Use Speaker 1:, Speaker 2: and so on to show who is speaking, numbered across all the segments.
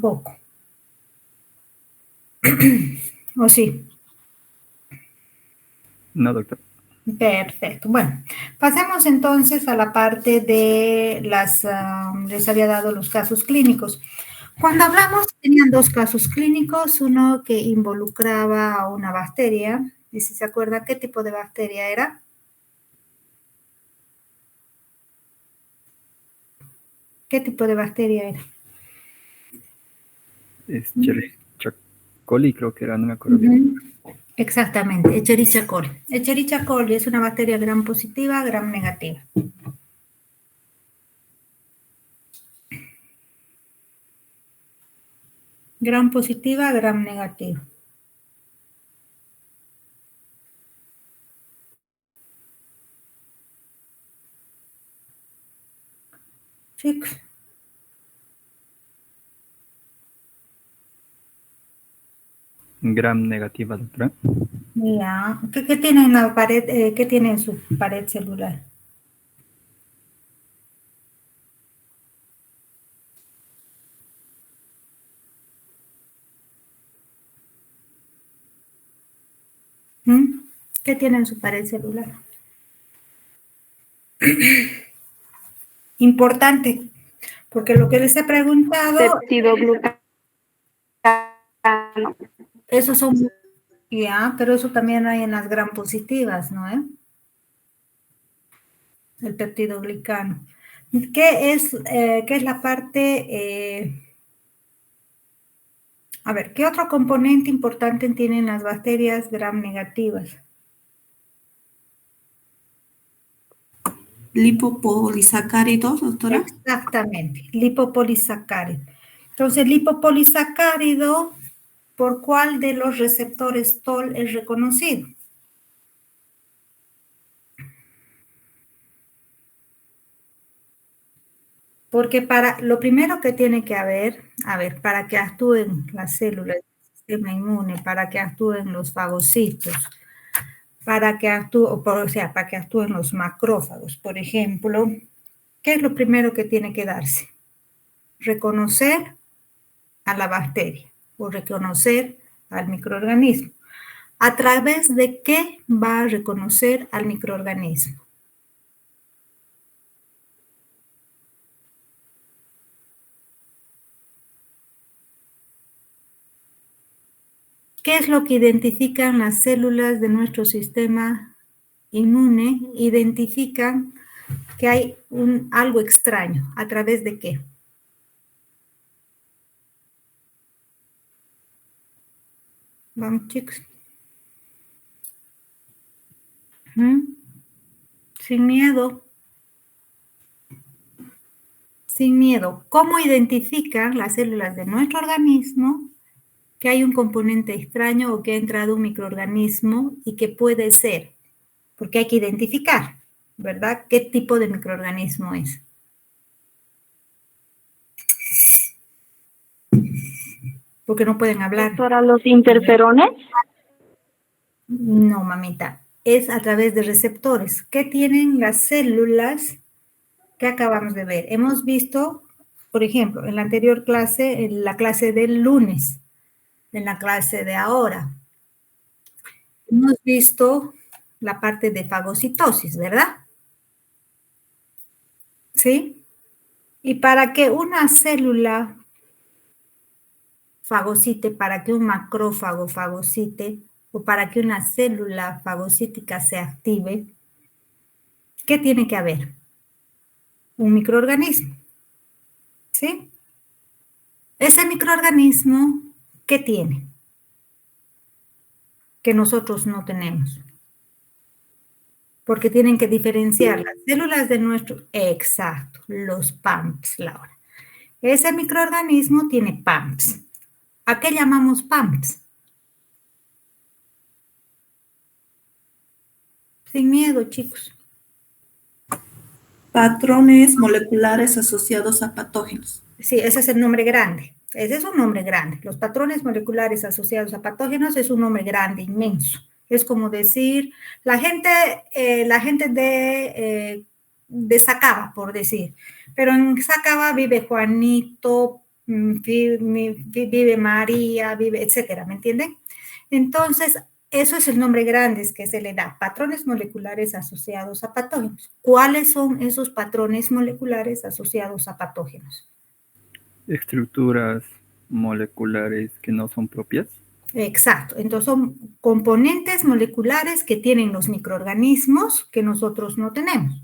Speaker 1: Poco. ¿O sí?
Speaker 2: No, doctor.
Speaker 1: Perfecto. Bueno, pasemos entonces a la parte de les había dado los casos clínicos. Cuando hablamos, tenían dos casos clínicos, uno que involucraba a una bacteria, y si se acuerdan, ¿qué tipo de bacteria era? ¿Qué tipo de bacteria era?
Speaker 2: Escherichia coli, creo que era, no me acuerdo bien.
Speaker 1: Exactamente, Escherichia coli. Escherichia coli es una bacteria gram positiva, gram negativa. Gram positiva, gram negativa. Chicos.
Speaker 2: Gram negativa, doctora.
Speaker 1: Ya. ¿Qué tiene en la pared? ¿Qué tiene en su pared celular? ¿Mm? ¿Qué tiene en su pared celular? Importante, porque lo que les he preguntado,
Speaker 3: Peptidoglucano.
Speaker 1: esos son, ya, pero eso también hay en las gram positivas, ¿no? El peptidoglicano. ¿Qué es la parte, a ver, qué otro componente importante tienen las bacterias gram negativas?
Speaker 4: Lipopolisacáridos, doctora.
Speaker 1: Exactamente, lipopolisacárido. Entonces, lipopolisacárido, ¿por cuál de los receptores TOL es reconocido? Porque para lo primero que tiene que haber, a ver, para que actúen las células del sistema inmune, para que actúen los fagocitos, para que para que actúen los macrófagos, por ejemplo, ¿qué es lo primero que tiene que darse? Reconocer a la bacteria o reconocer al microorganismo. ¿A través de qué va a reconocer al microorganismo? ¿Qué es lo que identifican las células de nuestro sistema inmune? Identifican que hay algo extraño. ¿A través de qué? Vamos, chicos. Sin miedo. Sin miedo. ¿Cómo identifican las células de nuestro organismo que hay un componente extraño o que ha entrado un microorganismo y que puede ser? Porque hay que identificar, ¿verdad? ¿Qué tipo de microorganismo es? Porque no pueden hablar.
Speaker 3: Doctora, ¿los interferones?
Speaker 1: No, mamita. Es a través de receptores. ¿Qué tienen las células que acabamos de ver? Hemos visto, por ejemplo, en la anterior clase, en la clase del lunes, en la clase de ahora, hemos visto la parte de fagocitosis, ¿verdad? ¿Sí? Y para que una célula fagocite, para que un macrófago fagocite, o para que una célula fagocítica se active, ¿qué tiene que haber? Un microorganismo, ¿sí? Ese microorganismo, ¿qué tiene? Que nosotros no tenemos. Porque tienen que diferenciar las células de nuestro... Exacto, los PAMPs, Laura. Ese microorganismo tiene PAMPs. ¿A qué llamamos PAMPs? Sin miedo, chicos.
Speaker 4: Patrones moleculares asociados a patógenos.
Speaker 1: Sí, ese es el nombre grande. Ese es un nombre grande. Los patrones moleculares asociados a patógenos es un nombre grande, inmenso. Es como decir, la gente de Sacaba, por decir. Pero en Sacaba vive Juanito, vive María, vive, etcétera, ¿me entienden? Entonces, eso es el nombre grande que se le da, patrones moleculares asociados a patógenos. ¿Cuáles son esos patrones moleculares asociados a patógenos?
Speaker 2: Estructuras moleculares que no son propias.
Speaker 1: Exacto, entonces son componentes moleculares que tienen los microorganismos que nosotros no tenemos.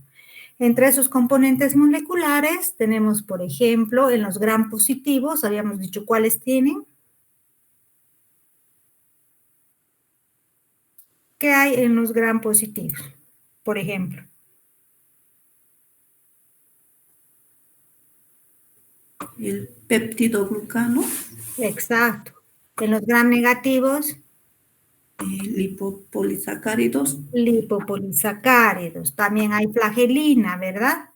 Speaker 1: Entre esos componentes moleculares tenemos, por ejemplo, en los gram positivos, habíamos dicho cuáles tienen. ¿Qué hay en los gram positivos, por ejemplo?
Speaker 4: El peptidoglucano,
Speaker 1: Exacto. En los gram negativos,
Speaker 4: lipopolisacáridos,
Speaker 1: lipopolisacáridos. También hay flagelina, ¿verdad?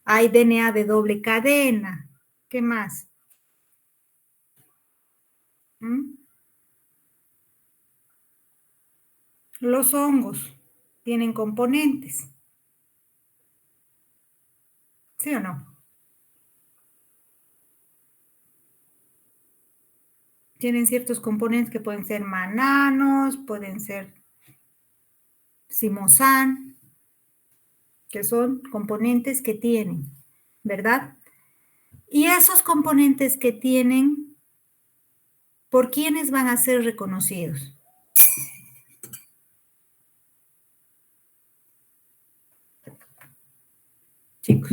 Speaker 1: Hay DNA de doble cadena. ¿Qué más? Los hongos tienen componentes. ¿Sí o no? Tienen ciertos componentes que pueden ser mananos, pueden ser simosan, que son componentes que tienen, ¿verdad? Y esos componentes que tienen, ¿por quiénes van a ser reconocidos? Chicos,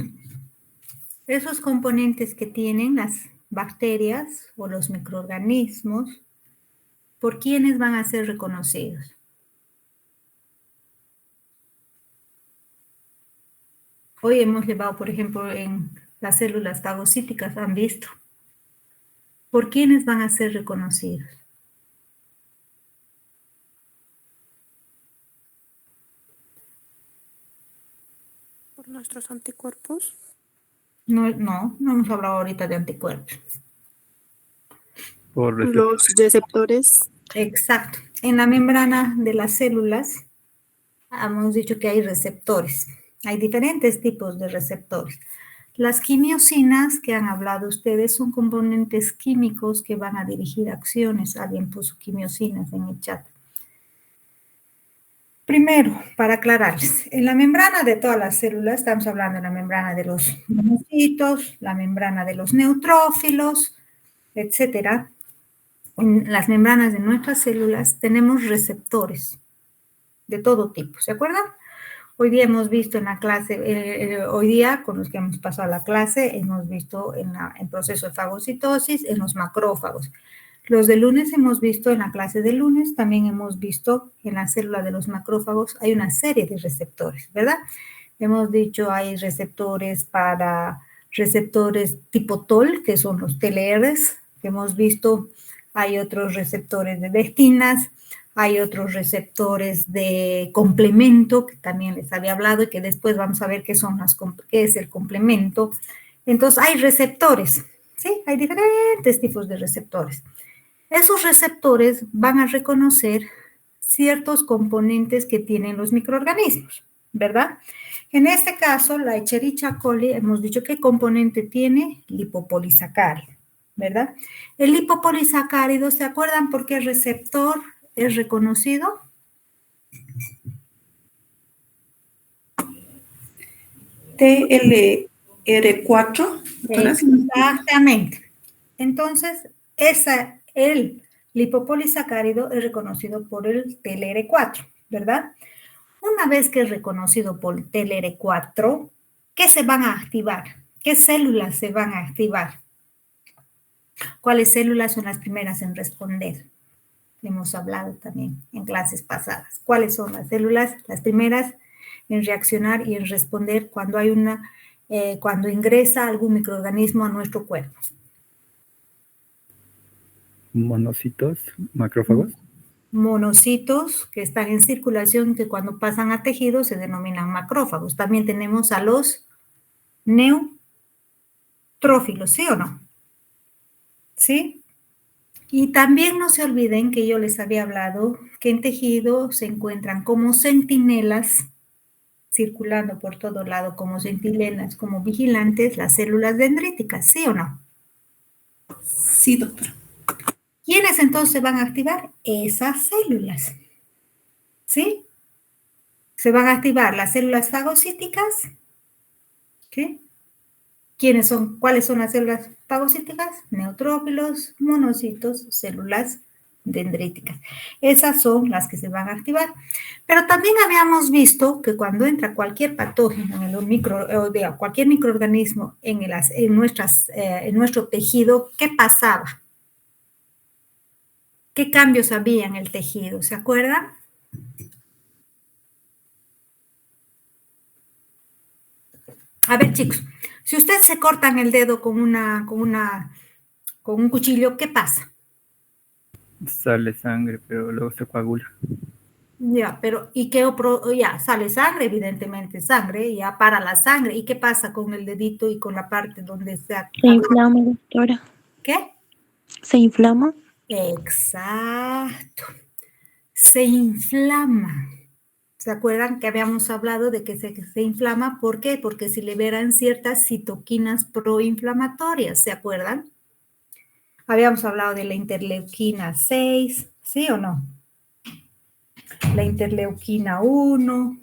Speaker 1: esos componentes que tienen las bacterias o los microorganismos, ¿por quiénes van a ser reconocidos? Hoy hemos llevado, por ejemplo, en las células fagocíticas, han visto. ¿Por quiénes van a ser reconocidos?
Speaker 5: ¿Por nuestros anticuerpos?
Speaker 1: No hemos hablado ahorita de anticuerpos.
Speaker 2: Por
Speaker 5: Los receptores.
Speaker 1: Exacto. En la membrana de las células hemos dicho que hay receptores. Hay diferentes tipos de receptores. Las quimiosinas que han hablado ustedes son componentes químicos que van a dirigir acciones. Alguien puso quimiosinas en el chat. Primero, para aclararles, en la membrana de todas las células, estamos hablando de la membrana de los monocitos, la membrana de los neutrófilos, etcétera. En las membranas de nuestras células tenemos receptores de todo tipo, ¿se acuerdan? Hoy día hemos visto en la clase, hoy día con los que hemos pasado la clase, hemos visto en el proceso de fagocitosis en los macrófagos. Los de lunes hemos visto en la clase de lunes, también hemos visto en la célula de los macrófagos, hay una serie de receptores, ¿verdad? Hemos dicho hay receptores tipo TOL, que son los TLRs, que hemos visto, hay otros receptores de lectinas, hay otros receptores de complemento, que también les había hablado y que después vamos a ver qué es el complemento. Entonces, hay receptores, ¿sí? Hay diferentes tipos de receptores. Esos receptores van a reconocer ciertos componentes que tienen los microorganismos, ¿verdad? En este caso, la Escherichia coli, hemos dicho qué componente tiene, lipopolisacárido, ¿verdad? El lipopolisacárido, ¿se acuerdan por qué receptor es reconocido?
Speaker 4: TLR4.
Speaker 1: Exactamente. Entonces, el lipopolisacárido es reconocido por el TLR4, ¿verdad? Una vez que es reconocido por el TLR4, ¿qué se van a activar? ¿Qué células se van a activar? ¿Cuáles células son las primeras en responder? Hemos hablado también en clases pasadas. ¿Cuáles son las células, las primeras en reaccionar y en responder cuando hay cuando ingresa algún microorganismo a nuestro cuerpo?
Speaker 2: Monocitos, macrófagos.
Speaker 1: Monocitos que están en circulación, que cuando pasan a tejidos se denominan macrófagos. También tenemos a los neutrófilos, ¿sí o no? ¿Sí? Y también no se olviden que yo les había hablado que en tejido se encuentran como centinelas circulando por todo lado, como centinelas, como vigilantes, las células dendríticas, ¿sí o no?
Speaker 4: Sí, doctora.
Speaker 1: ¿Quiénes entonces van a activar? Esas células, ¿sí? Se van a activar las células fagocíticas, ¿sí? ¿Cuáles son las células fagocíticas? Neutrófilos, monocitos, células dendríticas. Esas son las que se van a activar. Pero también habíamos visto que cuando entra cualquier patógeno cualquier microorganismo en nuestro tejido, ¿qué pasaba? ¿Qué cambios había en el tejido? ¿Se acuerdan? A ver, chicos, si ustedes se cortan el dedo con un cuchillo, ¿qué pasa?
Speaker 2: Sale sangre, pero luego se coagula.
Speaker 1: Ya, pero ya sale sangre, evidentemente sangre, ya para la sangre. ¿Y qué pasa con el dedito y con la parte donde se
Speaker 3: Se inflama, doctora.
Speaker 1: ¿Qué?
Speaker 3: Se inflama.
Speaker 1: Exacto. Se inflama. ¿Se acuerdan que habíamos hablado de que se inflama? ¿Por qué? Porque se liberan ciertas citoquinas proinflamatorias, ¿se acuerdan? Habíamos hablado de la interleuquina 6, ¿sí o no? La interleuquina 1,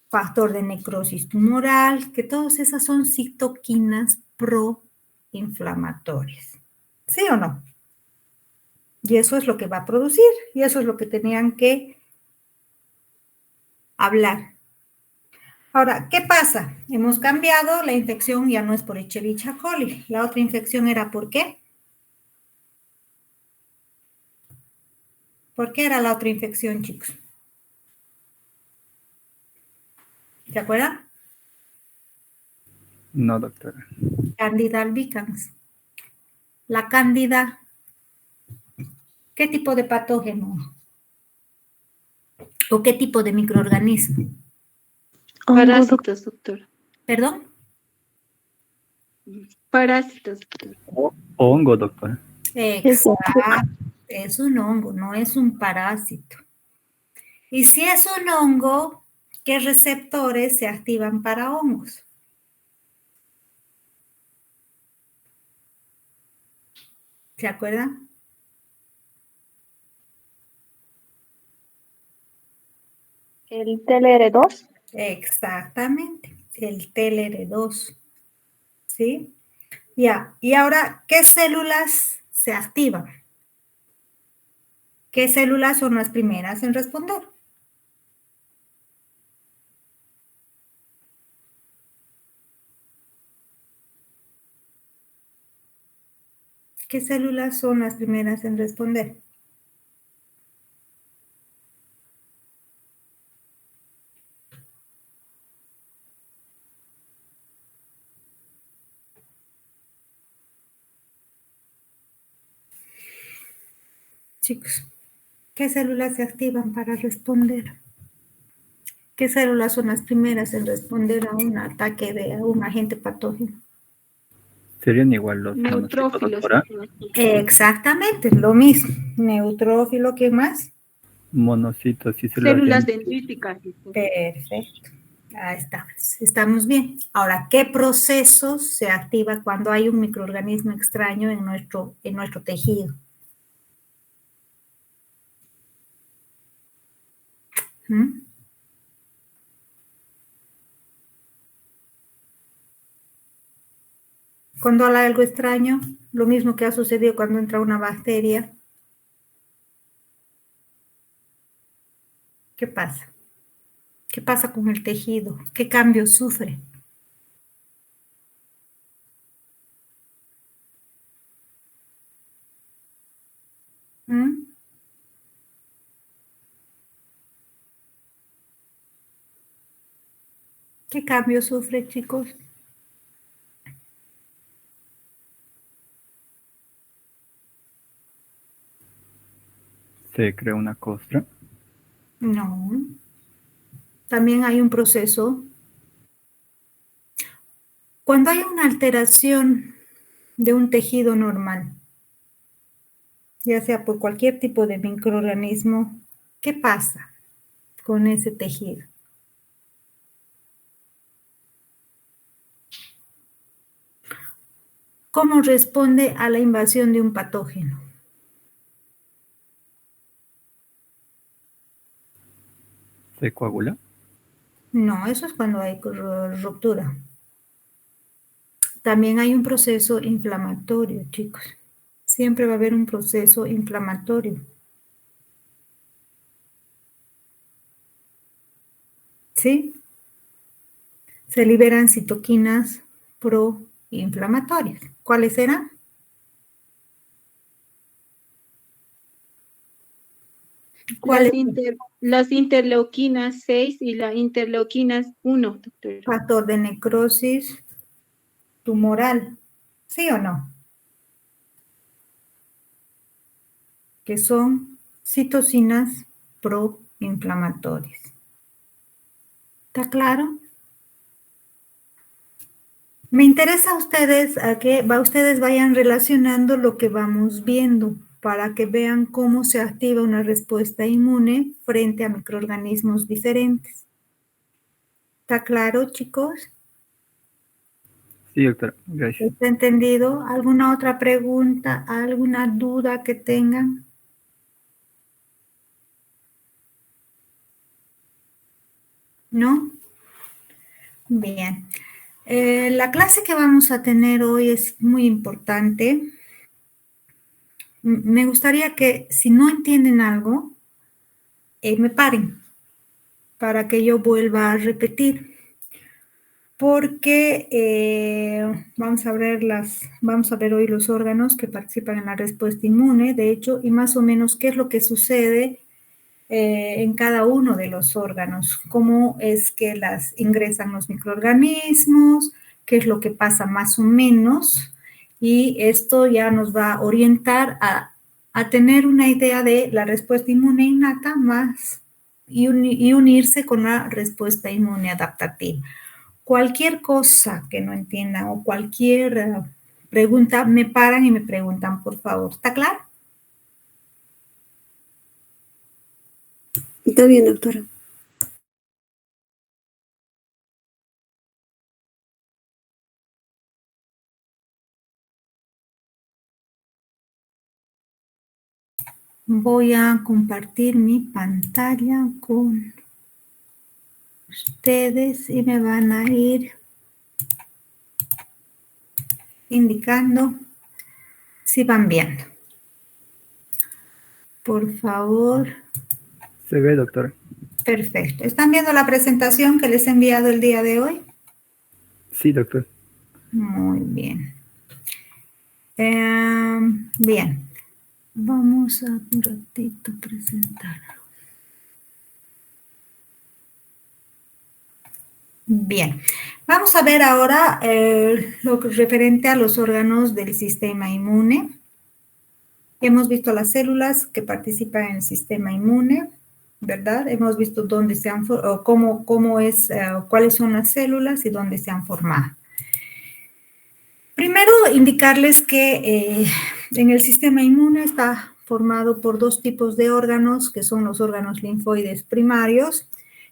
Speaker 1: factor de necrosis tumoral, que todas esas son citoquinas proinflamatorias. ¿Sí o no? Y eso es lo que va a producir, y eso es lo que tenían que hablar. Ahora, ¿qué pasa? Hemos cambiado, la infección ya no es por Escherichia coli. La otra infección era ¿por qué? ¿Por qué era la otra infección, chicos? ¿Se acuerdan?
Speaker 2: No, doctora.
Speaker 1: Candida albicans. La cándida, ¿qué tipo de patógeno? ¿O qué tipo de microorganismo?
Speaker 3: Parásitos, doctora.
Speaker 1: ¿Perdón?
Speaker 3: Parásitos.
Speaker 2: Hongo, doctora.
Speaker 1: Exacto. Es un hongo, no es un parásito. Y si es un hongo, ¿qué receptores se activan para hongos? ¿Se acuerdan?
Speaker 3: El TLR2.
Speaker 1: Exactamente, el TLR2, ¿sí? Ya, y ahora, ¿qué células se activan? ¿Qué células son las primeras en responder? ¿Qué células son las primeras en responder? Chicos, ¿qué células se activan para responder? ¿Qué células son las primeras en responder a un ataque a un agente patógeno?
Speaker 2: Serían igual los monocitos,
Speaker 3: Neutrófilos.
Speaker 2: doctora.
Speaker 1: Exactamente, lo mismo. Neutrófilo, ¿qué más?
Speaker 2: Monocitos y
Speaker 3: Células
Speaker 2: células
Speaker 3: dendríticas.
Speaker 1: Perfecto. Ahí estamos. Estamos bien. Ahora, ¿qué proceso se activa cuando hay un microorganismo extraño en nuestro tejido? ¿Mm? Cuando hay algo extraño, lo mismo que ha sucedido cuando entra una bacteria. ¿Qué pasa? ¿Qué pasa con el tejido? ¿Qué cambios sufre? ¿Mm? ¿Qué cambios sufre, chicos?
Speaker 2: se crea una costra.
Speaker 1: No. También hay un proceso. Cuando hay una alteración de un tejido normal, ya sea por cualquier tipo de microorganismo, ¿qué pasa con ese tejido? ¿Cómo responde a la invasión de un patógeno?
Speaker 2: ¿Se coagula?
Speaker 1: No, eso es cuando hay ruptura. También hay un proceso inflamatorio, chicos. Siempre va a haber un proceso inflamatorio. ¿Sí? Se liberan citoquinas proinflamatorias. ¿Cuáles serán?
Speaker 3: Las interleuquinas 6 y la interleuquinas 1, doctora.
Speaker 1: Factor de necrosis tumoral. ¿Sí o no? Que son citocinas proinflamatorias. ¿Está claro? Me interesa a ustedes a que ustedes vayan relacionando lo que vamos viendo para que vean cómo se activa una respuesta inmune frente a microorganismos diferentes. ¿Está claro, chicos?
Speaker 2: Sí, doctora, gracias.
Speaker 1: ¿Está entendido? ¿Alguna otra pregunta? ¿Alguna duda que tengan? ¿No? Bien. La clase que vamos a tener hoy es muy importante. Me gustaría que si no entienden algo, me paren para que yo vuelva a repetir. Porque vamos a ver hoy los órganos que participan en la respuesta inmune, de hecho, y más o menos qué es lo que sucede en cada uno de los órganos, cómo es que las ingresan los microorganismos, qué es lo que pasa más o menos, y esto ya nos va a orientar a tener una idea de la respuesta inmune innata más y unirse con la respuesta inmune adaptativa. Cualquier cosa que no entiendan o cualquier pregunta, me paran y me preguntan, por favor. ¿Está claro?
Speaker 4: Está bien, doctora.
Speaker 1: Voy a compartir mi pantalla con ustedes y me van a ir indicando si van viendo. Por favor.
Speaker 2: Se ve, doctora.
Speaker 1: Perfecto. ¿Están viendo la presentación que les he enviado el día de hoy?
Speaker 2: Sí, doctor.
Speaker 1: Muy bien. Bien. Vamos a un ratito presentarlo. Bien, vamos a ver ahora lo referente a los órganos del sistema inmune. Hemos visto las células que participan en el sistema inmune, ¿verdad? Hemos visto dónde se han, cuáles son las células y dónde se han formado. Primero, indicarles que en el sistema inmune está formado por dos tipos de órganos, que son los órganos linfoides primarios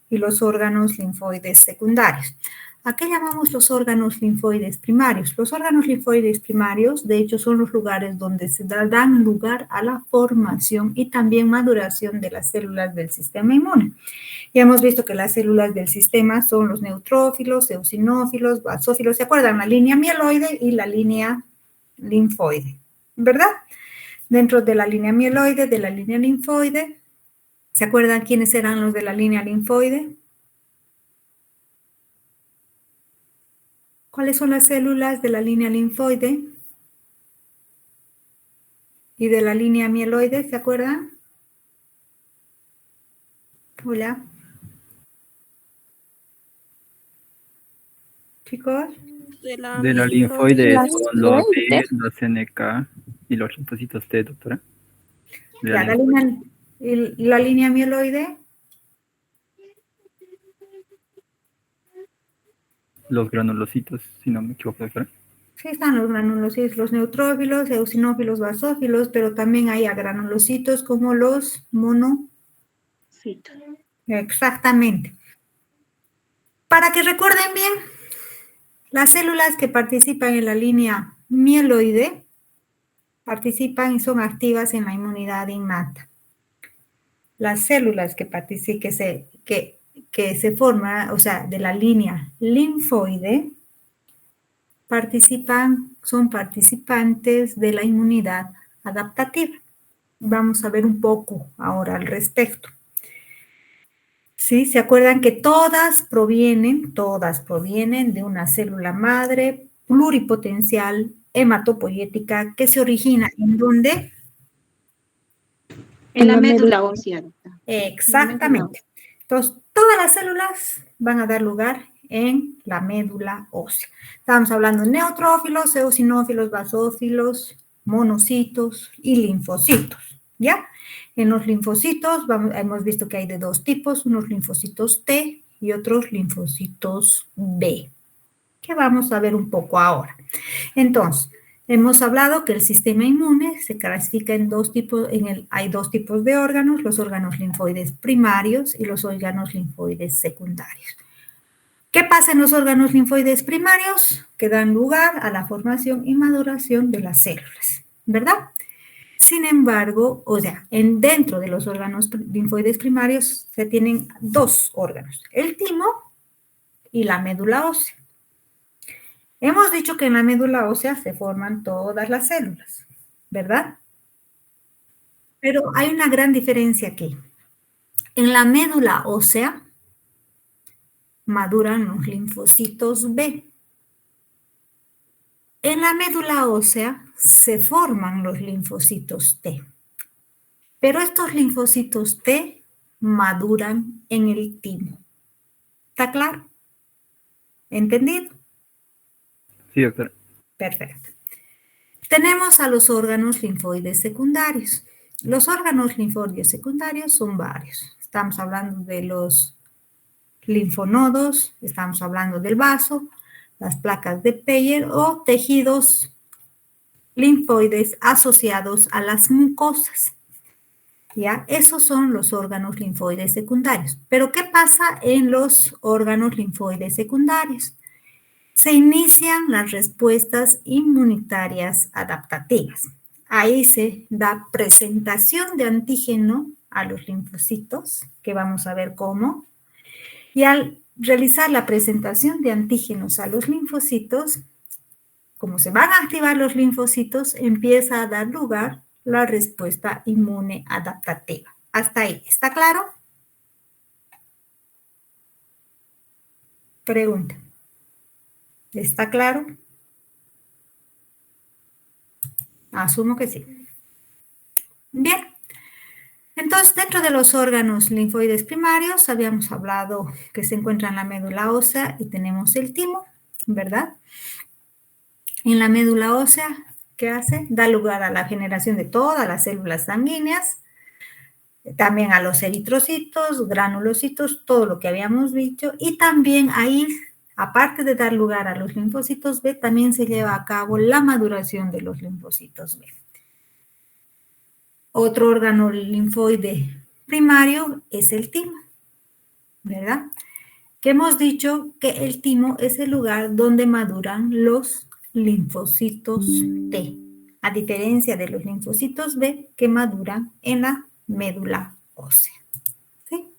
Speaker 1: y los órganos linfoides secundarios. ¿A qué llamamos los órganos linfoides primarios? Los órganos linfoides primarios, de hecho, son los lugares donde se dan lugar a la formación y también maduración de las células del sistema inmune. Ya hemos visto que las células del sistema son los neutrófilos, eosinófilos, basófilos, ¿se acuerdan? La línea mieloide y la línea linfoide, ¿verdad? Dentro de la línea mieloide, de la línea linfoide, ¿se acuerdan quiénes eran los de la línea linfoide? ¿Cuáles son las células de la línea linfoide y de la línea mieloide? ¿Se acuerdan? Hola. Chicos.
Speaker 5: De
Speaker 2: De la linfoide son los B, los NK y los linfocitos T, doctora.
Speaker 1: Ya, la línea mieloide.
Speaker 2: Los granulocitos, si no me equivoco, doctora.
Speaker 1: Sí, están los granulocitos, los neutrófilos, eosinófilos, basófilos, pero también hay agranulocitos como los monocitos. Exactamente. Para que recuerden bien, las células que participan en la línea mieloide participan y son activas en la inmunidad innata. Las células que se forman, o sea, de la línea linfoide, son participantes de la inmunidad adaptativa. Vamos a ver un poco ahora al respecto. ¿Sí? ¿Se acuerdan que todas provienen de una célula madre pluripotencial hematopoyética que se origina en dónde?
Speaker 3: En la médula ósea, doctora.
Speaker 1: Exactamente. Entonces, todas las células van a dar lugar en la médula ósea. Estamos hablando de neutrófilos, eosinófilos, basófilos, monocitos y linfocitos, ¿ya? En los linfocitos hemos visto que hay de dos tipos, unos linfocitos T y otros linfocitos B, que vamos a ver un poco ahora. Entonces, hemos hablado que el sistema inmune se clasifica en dos tipos, hay dos tipos de órganos, los órganos linfoides primarios y los órganos linfoides secundarios. ¿Qué pasa en los órganos linfoides primarios? Que dan lugar a la formación y maduración de las células, ¿verdad? Sin embargo, o sea, dentro de los órganos linfoides primarios se tienen dos órganos, el timo y la médula ósea. Hemos dicho que en la médula ósea se forman todas las células, ¿verdad? Pero hay una gran diferencia aquí. En la médula ósea maduran los linfocitos B. En la médula ósea se forman los linfocitos T. Pero estos linfocitos T maduran en el timo. ¿Está claro? ¿Entendido?
Speaker 2: Sí, doctora.
Speaker 1: Perfecto. Tenemos a los órganos linfoides secundarios. Los órganos linfoides secundarios son varios. Estamos hablando de los linfonodos, estamos hablando del vaso, las placas de Peyer o tejidos linfoides asociados a las mucosas. ¿Ya? Esos son los órganos linfoides secundarios. Pero ¿qué pasa en los órganos linfoides secundarios? Se inician las respuestas inmunitarias adaptativas. Ahí se da presentación de antígeno a los linfocitos, que vamos a ver cómo. Y al realizar la presentación de antígenos a los linfocitos, como se van a activar los linfocitos, empieza a dar lugar la respuesta inmune adaptativa. Hasta ahí, ¿está claro? Pregunta. ¿Está claro? Asumo que sí. Bien. Entonces, dentro de los órganos linfoides primarios, habíamos hablado que se encuentra en la médula ósea y tenemos el timo, ¿verdad? En la médula ósea, ¿qué hace? Da lugar a la generación de todas las células sanguíneas, también a los eritrocitos, granulocitos, todo lo que habíamos dicho, y también ahí, aparte de dar lugar a los linfocitos B, también se lleva a cabo la maduración de los linfocitos B. Otro órgano linfoide primario es el timo, ¿verdad? Que hemos dicho que el timo es el lugar donde maduran los linfocitos T, a diferencia de los linfocitos B que maduran en la médula ósea. ¿Sí?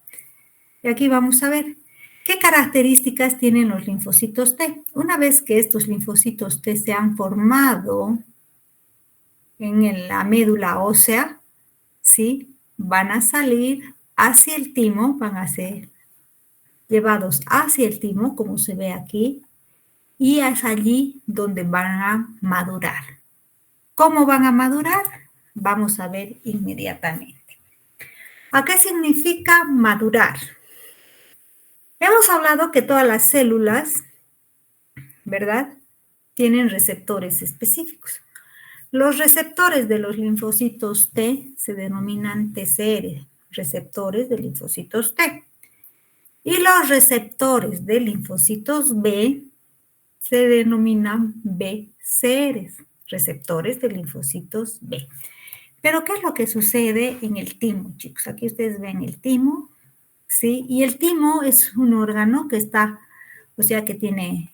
Speaker 1: Y aquí vamos a ver qué características tienen los linfocitos T. Una vez que estos linfocitos T se han formado en la médula ósea, ¿sí? Van a salir hacia el timo, van a ser llevados hacia el timo, como se ve aquí, y es allí donde van a madurar. ¿Cómo van a madurar? Vamos a ver inmediatamente. ¿A qué significa madurar? Hemos hablado que todas las células, ¿verdad?, tienen receptores específicos. Los receptores de los linfocitos T se denominan TCR, receptores de linfocitos T. Y los receptores de linfocitos B se denominan BCR, receptores de linfocitos B. Pero, ¿qué es lo que sucede en el timo, chicos? Aquí ustedes ven el timo, ¿sí? Y el timo es un órgano que está, o sea, que tiene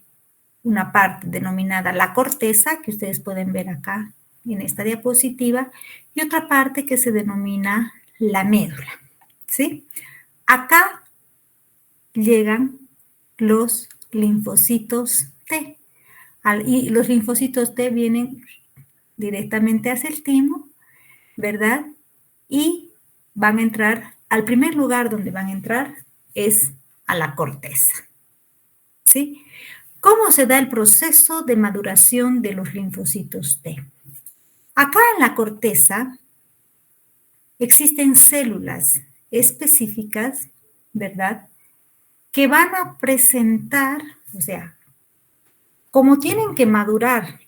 Speaker 1: una parte denominada la corteza, que ustedes pueden ver acá en esta diapositiva, y otra parte que se denomina la médula, ¿sí? Acá llegan los linfocitos T, y los linfocitos T vienen directamente hacia el timo, ¿verdad? Y van a entrar, al primer lugar donde van a entrar es a la corteza, ¿sí? ¿Cómo se da el proceso de maduración de los linfocitos T? Acá en la corteza existen células específicas, ¿verdad? Que van a presentar, o sea, como tienen que madurar,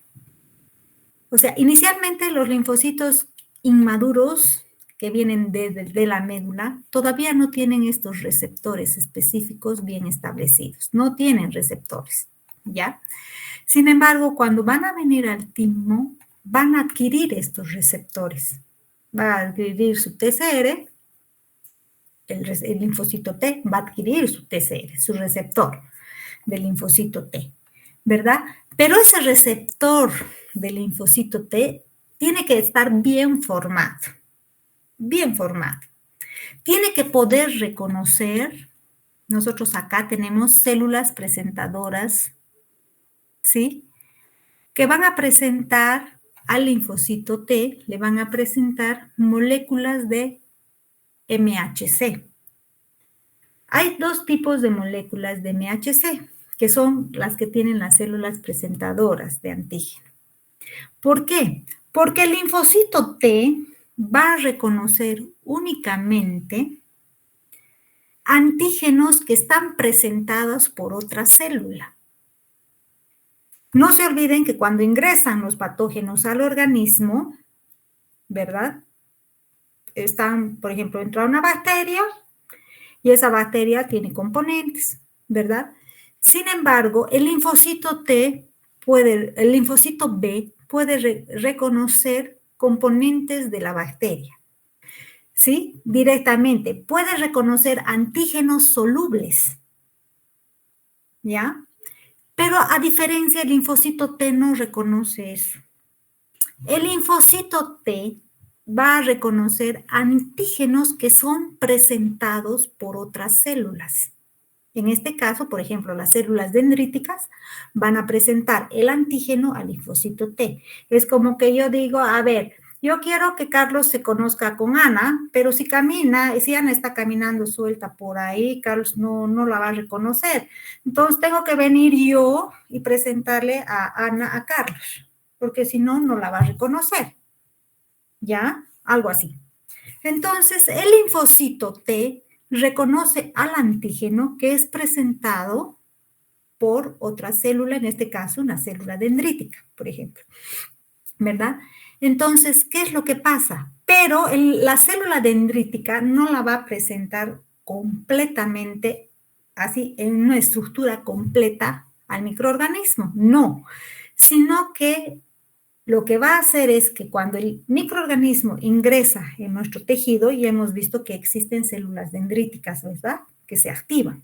Speaker 1: o sea, inicialmente los linfocitos inmaduros que vienen de la médula todavía no tienen estos receptores específicos bien establecidos, no tienen receptores, ¿ya? Sin embargo, cuando van a venir al timo, van a adquirir estos receptores. Va a adquirir su TCR, el linfocito T va a adquirir su TCR, su receptor del linfocito T, ¿verdad? Pero ese receptor del linfocito T tiene que estar bien formado, bien formado. Tiene que poder reconocer, nosotros acá tenemos células presentadoras, ¿sí? Que van a presentar al linfocito T, le van a presentar moléculas de MHC. Hay dos tipos de moléculas de MHC, que son las que tienen las células presentadoras de antígeno. ¿Por qué? Porque el linfocito T va a reconocer únicamente antígenos que están presentados por otra célula. No se olviden que cuando ingresan los patógenos al organismo, ¿verdad? Están, por ejemplo, entra una bacteria y esa bacteria tiene componentes, ¿verdad? Sin embargo, el linfocito B puede reconocer componentes de la bacteria, ¿sí? Directamente. Puede reconocer antígenos solubles, ¿ya? Pero a diferencia, el linfocito T no reconoce eso. El linfocito T va a reconocer antígenos que son presentados por otras células. En este caso, por ejemplo, las células dendríticas van a presentar el antígeno al linfocito T. Es como que yo digo, a ver, yo quiero que Carlos se conozca con Ana, pero si Ana está caminando suelta por ahí, Carlos no la va a reconocer. Entonces tengo que venir yo y presentarle a Ana a Carlos, porque si no, no la va a reconocer. ¿Ya? Algo así. Entonces, el linfocito T reconoce al antígeno que es presentado por otra célula, en este caso una célula dendrítica, por ejemplo, ¿verdad? Entonces, ¿qué es lo que pasa? Pero la célula dendrítica no la va a presentar completamente, así, en una estructura completa al microorganismo, no, sino que lo que va a hacer es que cuando el microorganismo ingresa en nuestro tejido, y hemos visto que existen células dendríticas, ¿verdad? Que se activan.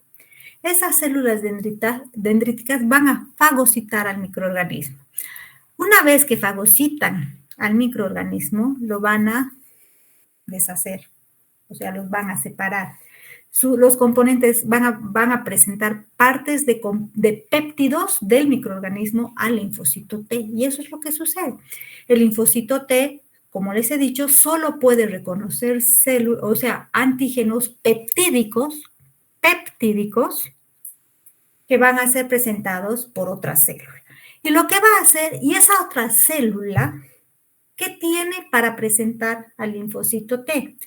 Speaker 1: Esas células dendríticas van a fagocitar al microorganismo. Una vez que fagocitan al microorganismo, lo van a deshacer, o sea, los van a separar. Los componentes van a presentar partes de péptidos del microorganismo al linfocito T, y eso es lo que sucede. El linfocito T, como les he dicho, solo puede reconocer antígenos peptídicos que van a ser presentados por otra célula. Y lo que va a hacer, y esa otra célula, ¿qué tiene para presentar al linfocito T?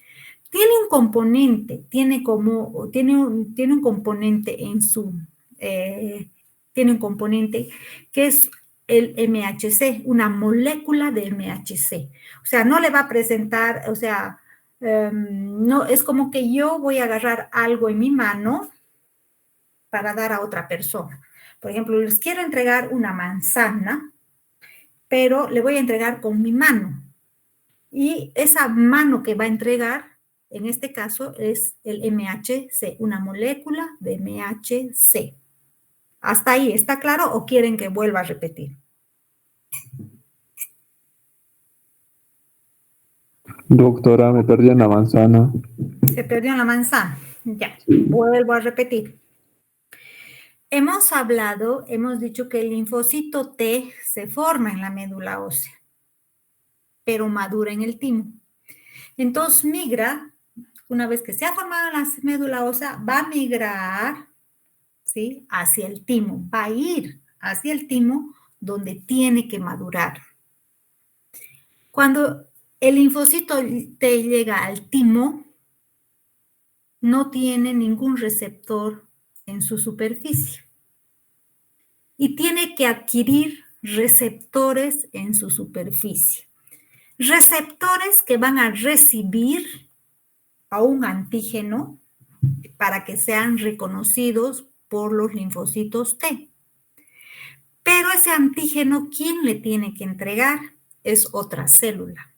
Speaker 1: Tiene un componente, tiene un componente en su, tiene un componente que es el MHC, una molécula de MHC. O sea, no le va a presentar, o sea, no, es como que yo voy a agarrar algo en mi mano para dar a otra persona. Por ejemplo, les quiero entregar una manzana, pero le voy a entregar con mi mano. Y esa mano que va a entregar, en este caso, es el MHC, una molécula de MHC. ¿Hasta ahí está claro o quieren que vuelva a repetir?
Speaker 6: Doctora, me perdí en la manzana.
Speaker 1: Se perdió en la manzana. Ya, vuelvo a repetir. Hemos dicho que el linfocito T se forma en la médula ósea, pero madura en el timo. Entonces migra, una vez que se ha formado la médula ósea, va a migrar, ¿sí?, hacia el timo, va a ir hacia el timo donde tiene que madurar. Cuando el linfocito T llega al timo, no tiene ningún receptor en su superficie y tiene que adquirir receptores en su superficie. Receptores que van a recibir a un antígeno para que sean reconocidos por los linfocitos T. Pero ese antígeno, ¿quién le tiene que entregar? Es otra célula,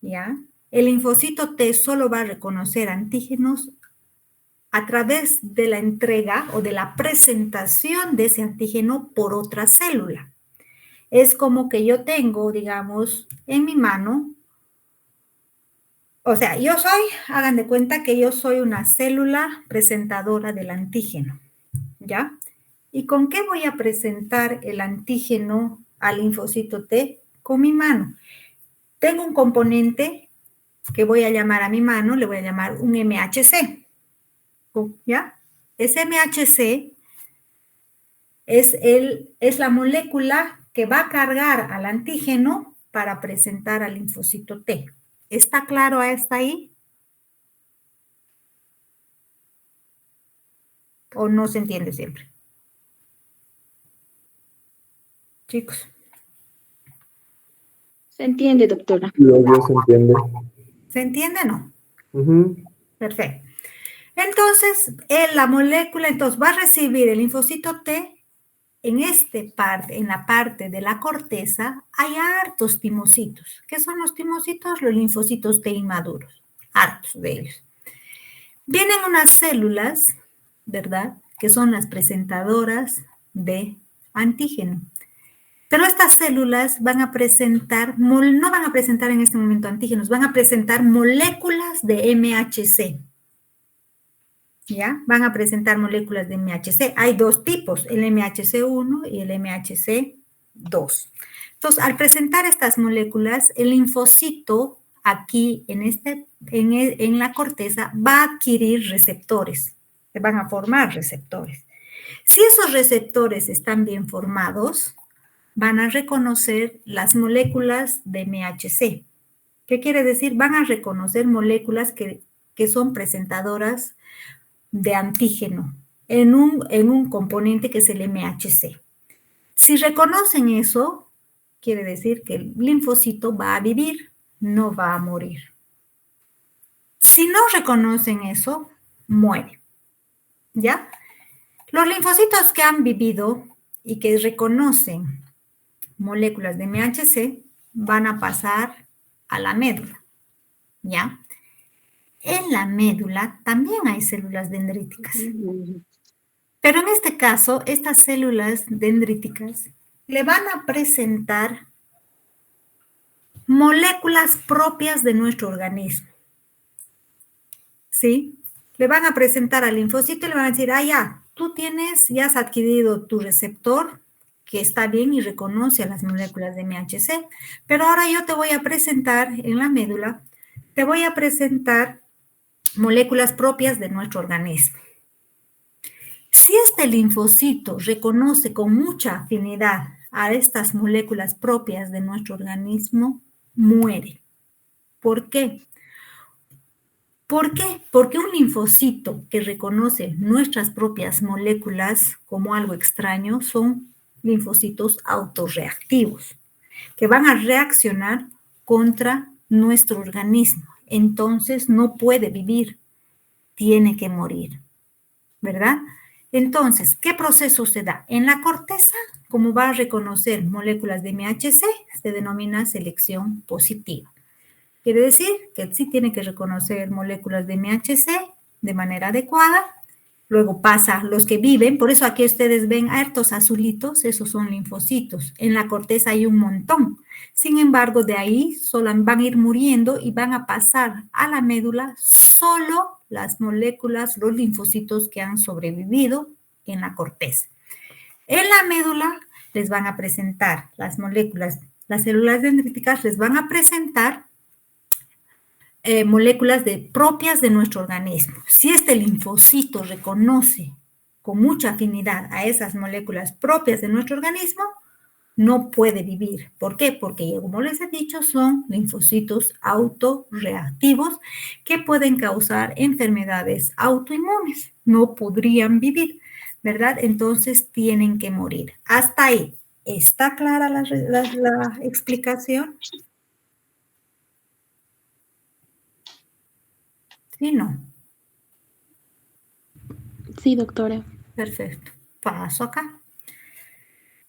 Speaker 1: ¿ya? El linfocito T solo va a reconocer antígenos a través de la entrega o de la presentación de ese antígeno por otra célula. Es como que yo tengo, digamos, en mi mano, o sea, hagan de cuenta que yo soy una célula presentadora del antígeno, ¿ya? ¿Y con qué voy a presentar el antígeno al linfocito T? Con mi mano. Tengo un componente que voy a llamar a mi mano, le voy a llamar un MHC, ¿ya? Ese MHC es la molécula que va a cargar al antígeno para presentar al linfocito T. ¿Está claro hasta ahí? ¿O no se entiende siempre? Chicos.
Speaker 3: Se entiende, doctora.
Speaker 6: Ya se entiende.
Speaker 1: ¿Se entiende o no?
Speaker 6: Ujú.
Speaker 1: Perfecto. Entonces, la molécula va a recibir el linfocito T. En la parte de la corteza hay hartos timocitos. ¿Qué son los timocitos? Los linfocitos T inmaduros, hartos de ellos. Vienen unas células, ¿verdad?, que son las presentadoras de antígeno. Pero estas células van a presentar, no van a presentar en este momento antígenos, van a presentar moléculas de MHC. ¿Ya? Van a presentar moléculas de MHC. Hay dos tipos, el MHC1 y el MHC2. Entonces, al presentar estas moléculas, el linfocito aquí en la corteza va a adquirir receptores. Se van a formar receptores. Si esos receptores están bien formados, van a reconocer las moléculas de MHC. ¿Qué quiere decir? Van a reconocer moléculas que son presentadoras de antígeno en un componente que es el MHC. Si reconocen eso, quiere decir que el linfocito va a vivir, no va a morir. Si no reconocen eso, muere. ¿Ya? Los linfocitos que han vivido y que reconocen moléculas de MHC van a pasar a la médula. ¿Ya? En la médula también hay células dendríticas. Pero en este caso, estas células dendríticas le van a presentar moléculas propias de nuestro organismo. ¿Sí? Le van a presentar al linfocito y le van a decir, ya has adquirido tu receptor, que está bien y reconoce a las moléculas de MHC, pero ahora yo te voy a presentar en la médula, te voy a presentar moléculas propias de nuestro organismo. Si este linfocito reconoce con mucha afinidad a estas moléculas propias de nuestro organismo, muere. ¿Por qué? ¿Por qué? Porque un linfocito que reconoce nuestras propias moléculas como algo extraño son linfocitos autorreactivos, que van a reaccionar contra nuestro organismo. Entonces no puede vivir, tiene que morir, ¿verdad? Entonces, ¿qué proceso se da? En la corteza, como va a reconocer moléculas de MHC, se denomina selección positiva. Quiere decir que sí tiene que reconocer moléculas de MHC de manera adecuada Luego pasa los que viven, por eso aquí ustedes ven hartos azulitos, esos son linfocitos. En la corteza hay un montón. Sin embargo, de ahí solo van a ir muriendo y van a pasar a la médula solo las moléculas, los linfocitos que han sobrevivido en la corteza. En la médula les van a presentar las moléculas, las células dendríticas les van a presentar moléculas propias de nuestro organismo. Si este linfocito reconoce con mucha afinidad a esas moléculas propias de nuestro organismo, no puede vivir. ¿Por qué? Porque, como les he dicho, son linfocitos autorreactivos que pueden causar enfermedades autoinmunes. No podrían vivir, ¿verdad? Entonces tienen que morir. Hasta ahí. ¿Está clara la explicación? Sí, no.
Speaker 5: Sí, doctora.
Speaker 1: Perfecto. Paso acá.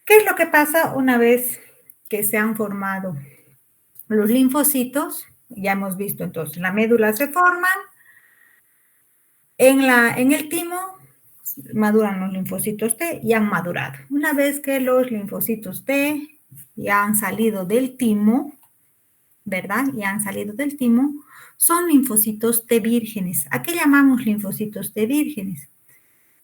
Speaker 1: ¿Qué es lo que pasa una vez que se han formado los linfocitos? Ya hemos visto entonces, la médula se forman, en el timo maduran los linfocitos T y han madurado. Una vez que los linfocitos T ya han salido del timo, ¿verdad? Ya han salido del timo, son linfocitos T vírgenes. ¿A qué llamamos linfocitos T vírgenes?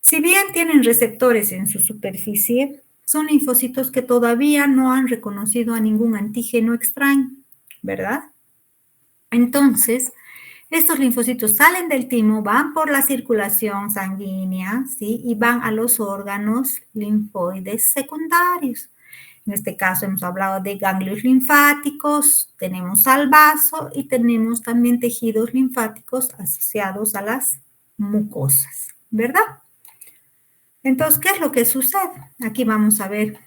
Speaker 1: Si bien tienen receptores en su superficie, son linfocitos que todavía no han reconocido a ningún antígeno extraño, ¿verdad? Entonces, estos linfocitos salen del timo, van por la circulación sanguínea, ¿sí? Y van a los órganos linfoides secundarios. En este caso hemos hablado de ganglios linfáticos, tenemos al vaso y tenemos también tejidos linfáticos asociados a las mucosas, ¿verdad? Entonces, ¿qué es lo que sucede? Aquí vamos a ver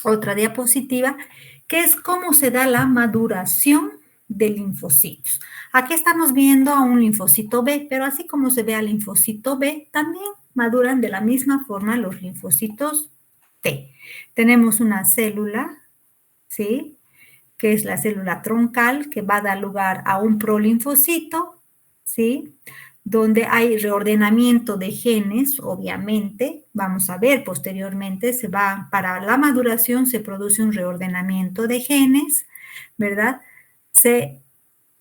Speaker 1: otra diapositiva, que es cómo se da la maduración de linfocitos. Aquí estamos viendo a un linfocito B, pero así como se ve al linfocito B, también maduran de la misma forma los linfocitos T. Tenemos una célula, ¿sí? Que es la célula troncal, que va a dar lugar a un prolinfocito, ¿sí? Donde hay reordenamiento de genes, obviamente, vamos a ver posteriormente, para la maduración se produce un reordenamiento de genes, ¿verdad? Se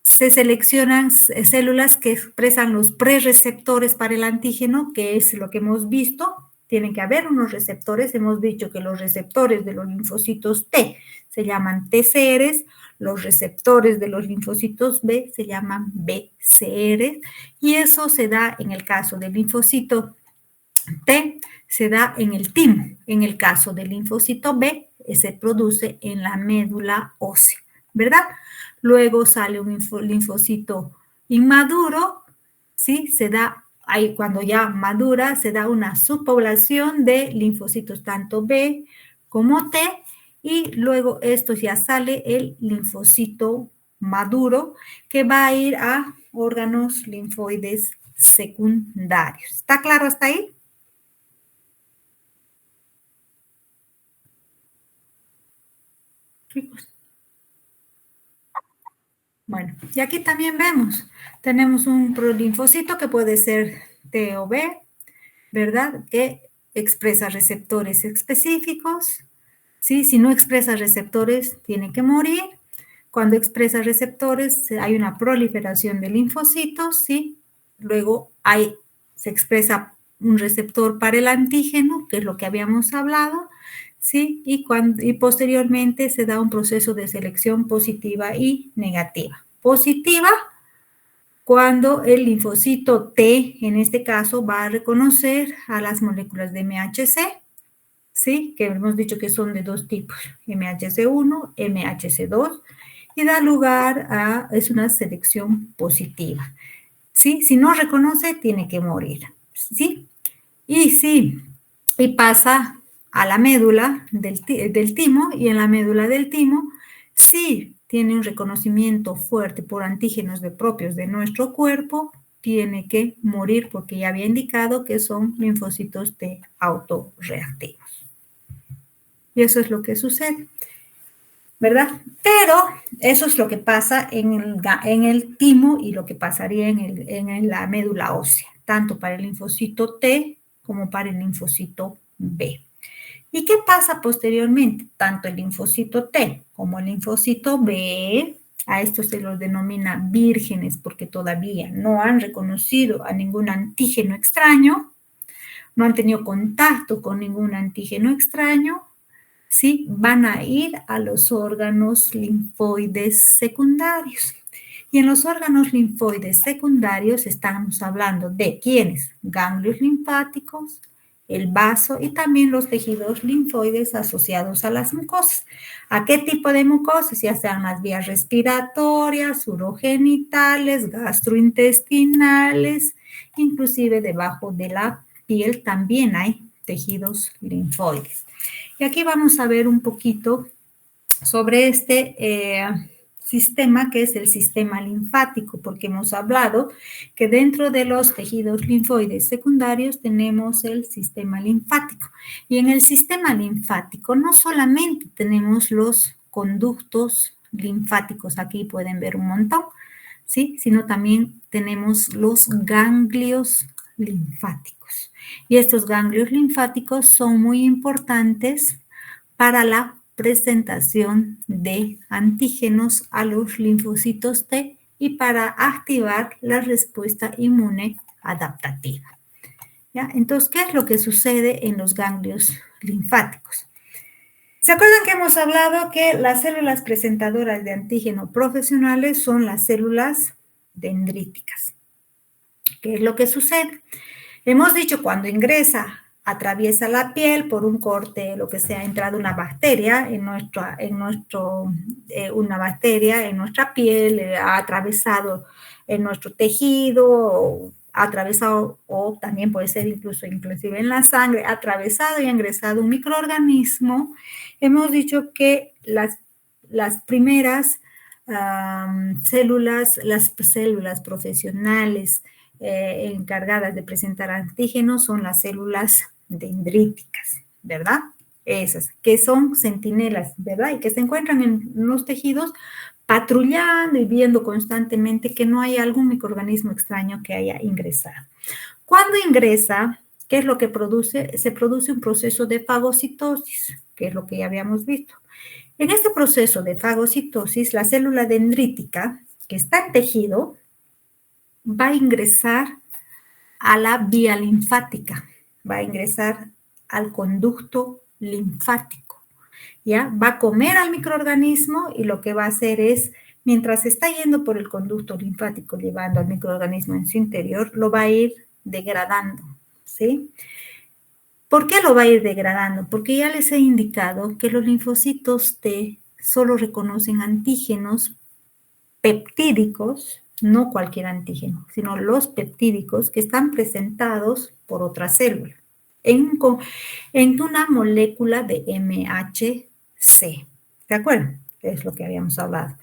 Speaker 1: seleccionan células que expresan los prereceptores para el antígeno, que es lo que hemos visto. Tienen que haber unos receptores. Hemos dicho que los receptores de los linfocitos T se llaman TCRs, los receptores de los linfocitos B se llaman BCRs, y eso se da en el caso del linfocito T, se da en el timo. En el caso del linfocito B, se produce en la médula ósea, ¿verdad? Luego sale un linfocito inmaduro, ¿sí? Se da ahí cuando ya madura, se da una subpoblación de linfocitos tanto B como T, y luego esto ya sale el linfocito maduro que va a ir a órganos linfoides secundarios. ¿Está claro hasta ahí? Chicos. Bueno, y aquí también vemos, tenemos un prolinfocito que puede ser T o B, ¿verdad? Que expresa receptores específicos, ¿sí? Si no expresa receptores, tiene que morir. Cuando expresa receptores, hay una proliferación de linfocitos, ¿sí? Luego se expresa un receptor para el antígeno, que es lo que habíamos hablado, ¿sí? Y posteriormente se da un proceso de selección positiva y negativa. Positiva, cuando el linfocito T, en este caso, va a reconocer a las moléculas de MHC, ¿sí? Que hemos dicho que son de dos tipos, MHC1, MHC2, y da lugar es una selección positiva, ¿sí? Si no reconoce, tiene que morir, ¿sí? Y pasa a la médula del timo, y en la médula del timo, sí tiene un reconocimiento fuerte por antígenos propios de nuestro cuerpo, tiene que morir porque ya había indicado que son linfocitos T autorreactivos. Y eso es lo que sucede, ¿verdad? Pero eso es lo que pasa en el timo y lo que pasaría en la médula ósea. tanto para el linfocito T como para el linfocito B. ¿Y qué pasa posteriormente? Tanto el linfocito T como el linfocito B, a estos se los denomina vírgenes porque todavía no han reconocido a ningún antígeno extraño, no han tenido contacto con ningún antígeno extraño, ¿sí? Van a ir a los órganos linfoides secundarios. Y en los órganos linfoides secundarios estamos hablando de ¿quiénes? Ganglios linfáticos, el vaso y también los tejidos linfoides asociados a las mucosas. ¿A qué tipo de mucosas? Ya sean las vías respiratorias, urogenitales, gastrointestinales, inclusive debajo de la piel también hay tejidos linfoides. Y aquí vamos a ver un poquito sobre este sistema que es el sistema linfático, porque hemos hablado que dentro de los tejidos linfoides secundarios tenemos el sistema linfático. Y en el sistema linfático no solamente tenemos los conductos linfáticos, aquí pueden ver un montón, ¿sí? Sino también tenemos los ganglios linfáticos. Y estos ganglios linfáticos son muy importantes para la presentación de antígenos a los linfocitos T y para activar la respuesta inmune adaptativa. ¿Ya? Entonces, ¿qué es lo que sucede en los ganglios linfáticos? ¿Se acuerdan que hemos hablado que las células presentadoras de antígeno profesionales son las células dendríticas? ¿Qué es lo que sucede? Hemos dicho cuando ingresa, atraviesa la piel por un corte, lo que sea, ha entrado una bacteria una bacteria en nuestra piel, ha atravesado en nuestro tejido, ha atravesado, o también puede ser inclusive en la sangre, ha atravesado y ha ingresado un microorganismo. Hemos dicho que las primeras células, las células profesionales encargadas de presentar antígenos son las células dendríticas, ¿verdad? Esas, que son centinelas, ¿verdad? Y que se encuentran en los tejidos patrullando y viendo constantemente que no hay algún microorganismo extraño que haya ingresado. Cuando ingresa, ¿qué es lo que produce? Se produce un proceso de fagocitosis, que es lo que ya habíamos visto. En este proceso de fagocitosis, la célula dendrítica, que está en tejido, va a ingresar a la vía linfática, va a ingresar al conducto linfático, ¿ya? Va a comer al microorganismo y lo que va a hacer es, mientras está yendo por el conducto linfático, llevando al microorganismo en su interior, lo va a ir degradando, ¿sí? ¿Por qué lo va a ir degradando? Porque ya les he indicado que los linfocitos T solo reconocen antígenos peptídicos, no cualquier antígeno, sino los peptídicos que están presentados por otra célula en una molécula de MHC. ¿De acuerdo? Es lo que habíamos hablado.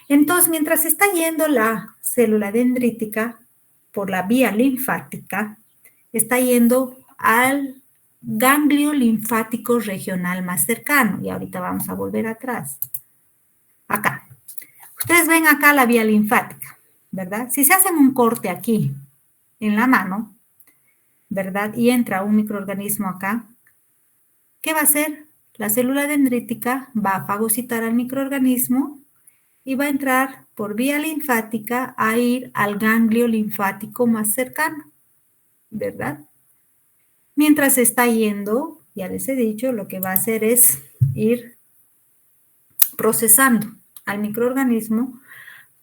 Speaker 1: Entonces, mientras está yendo la célula dendrítica por la vía linfática, está yendo al ganglio linfático regional más cercano. Y ahorita vamos a volver atrás. Acá. Ustedes ven acá la vía linfática, ¿verdad? Si se hacen un corte aquí, en la mano, ¿verdad? Y entra un microorganismo acá, ¿qué va a hacer? La célula dendrítica va a fagocitar al microorganismo y va a entrar por vía linfática a ir al ganglio linfático más cercano, ¿verdad? Mientras está yendo, ya les he dicho, lo que va a hacer es ir procesando al microorganismo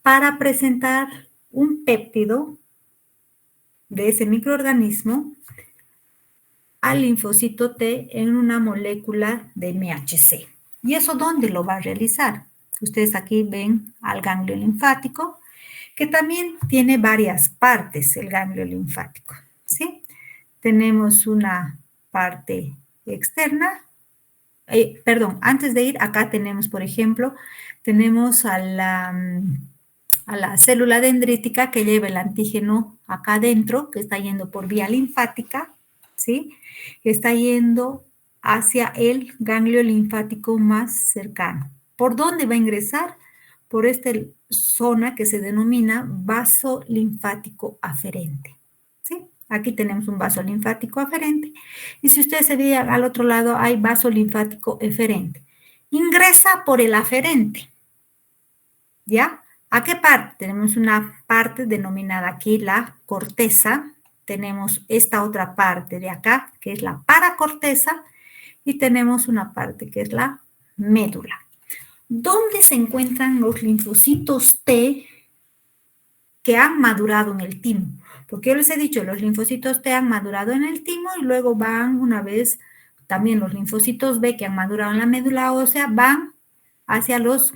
Speaker 1: para presentar un péptido de ese microorganismo al linfocito T en una molécula de MHC. ¿Y eso dónde lo va a realizar? Ustedes aquí ven al ganglio linfático, que también tiene varias partes el ganglio linfático, ¿sí? Tenemos una parte externa. Antes de ir, acá tenemos, por ejemplo, tenemos a la célula dendrítica que lleva el antígeno acá adentro, que está yendo por vía linfática, ¿sí? Está yendo hacia el ganglio linfático más cercano. ¿Por dónde va a ingresar? Por esta zona que se denomina vaso linfático aferente, ¿sí? Aquí tenemos un vaso linfático aferente. Y si ustedes se fijan al otro lado, hay vaso linfático eferente. Ingresa por el aferente. ¿Ya? ¿A qué parte? Tenemos una parte denominada aquí la corteza. Tenemos esta otra parte de acá, que es la paracorteza. Y tenemos una parte que es la médula. ¿Dónde se encuentran los linfocitos T que han madurado en el timo? Porque yo les he dicho, los linfocitos T han madurado en el timo y luego van una vez, también los linfocitos B que han madurado en la médula ósea, van hacia los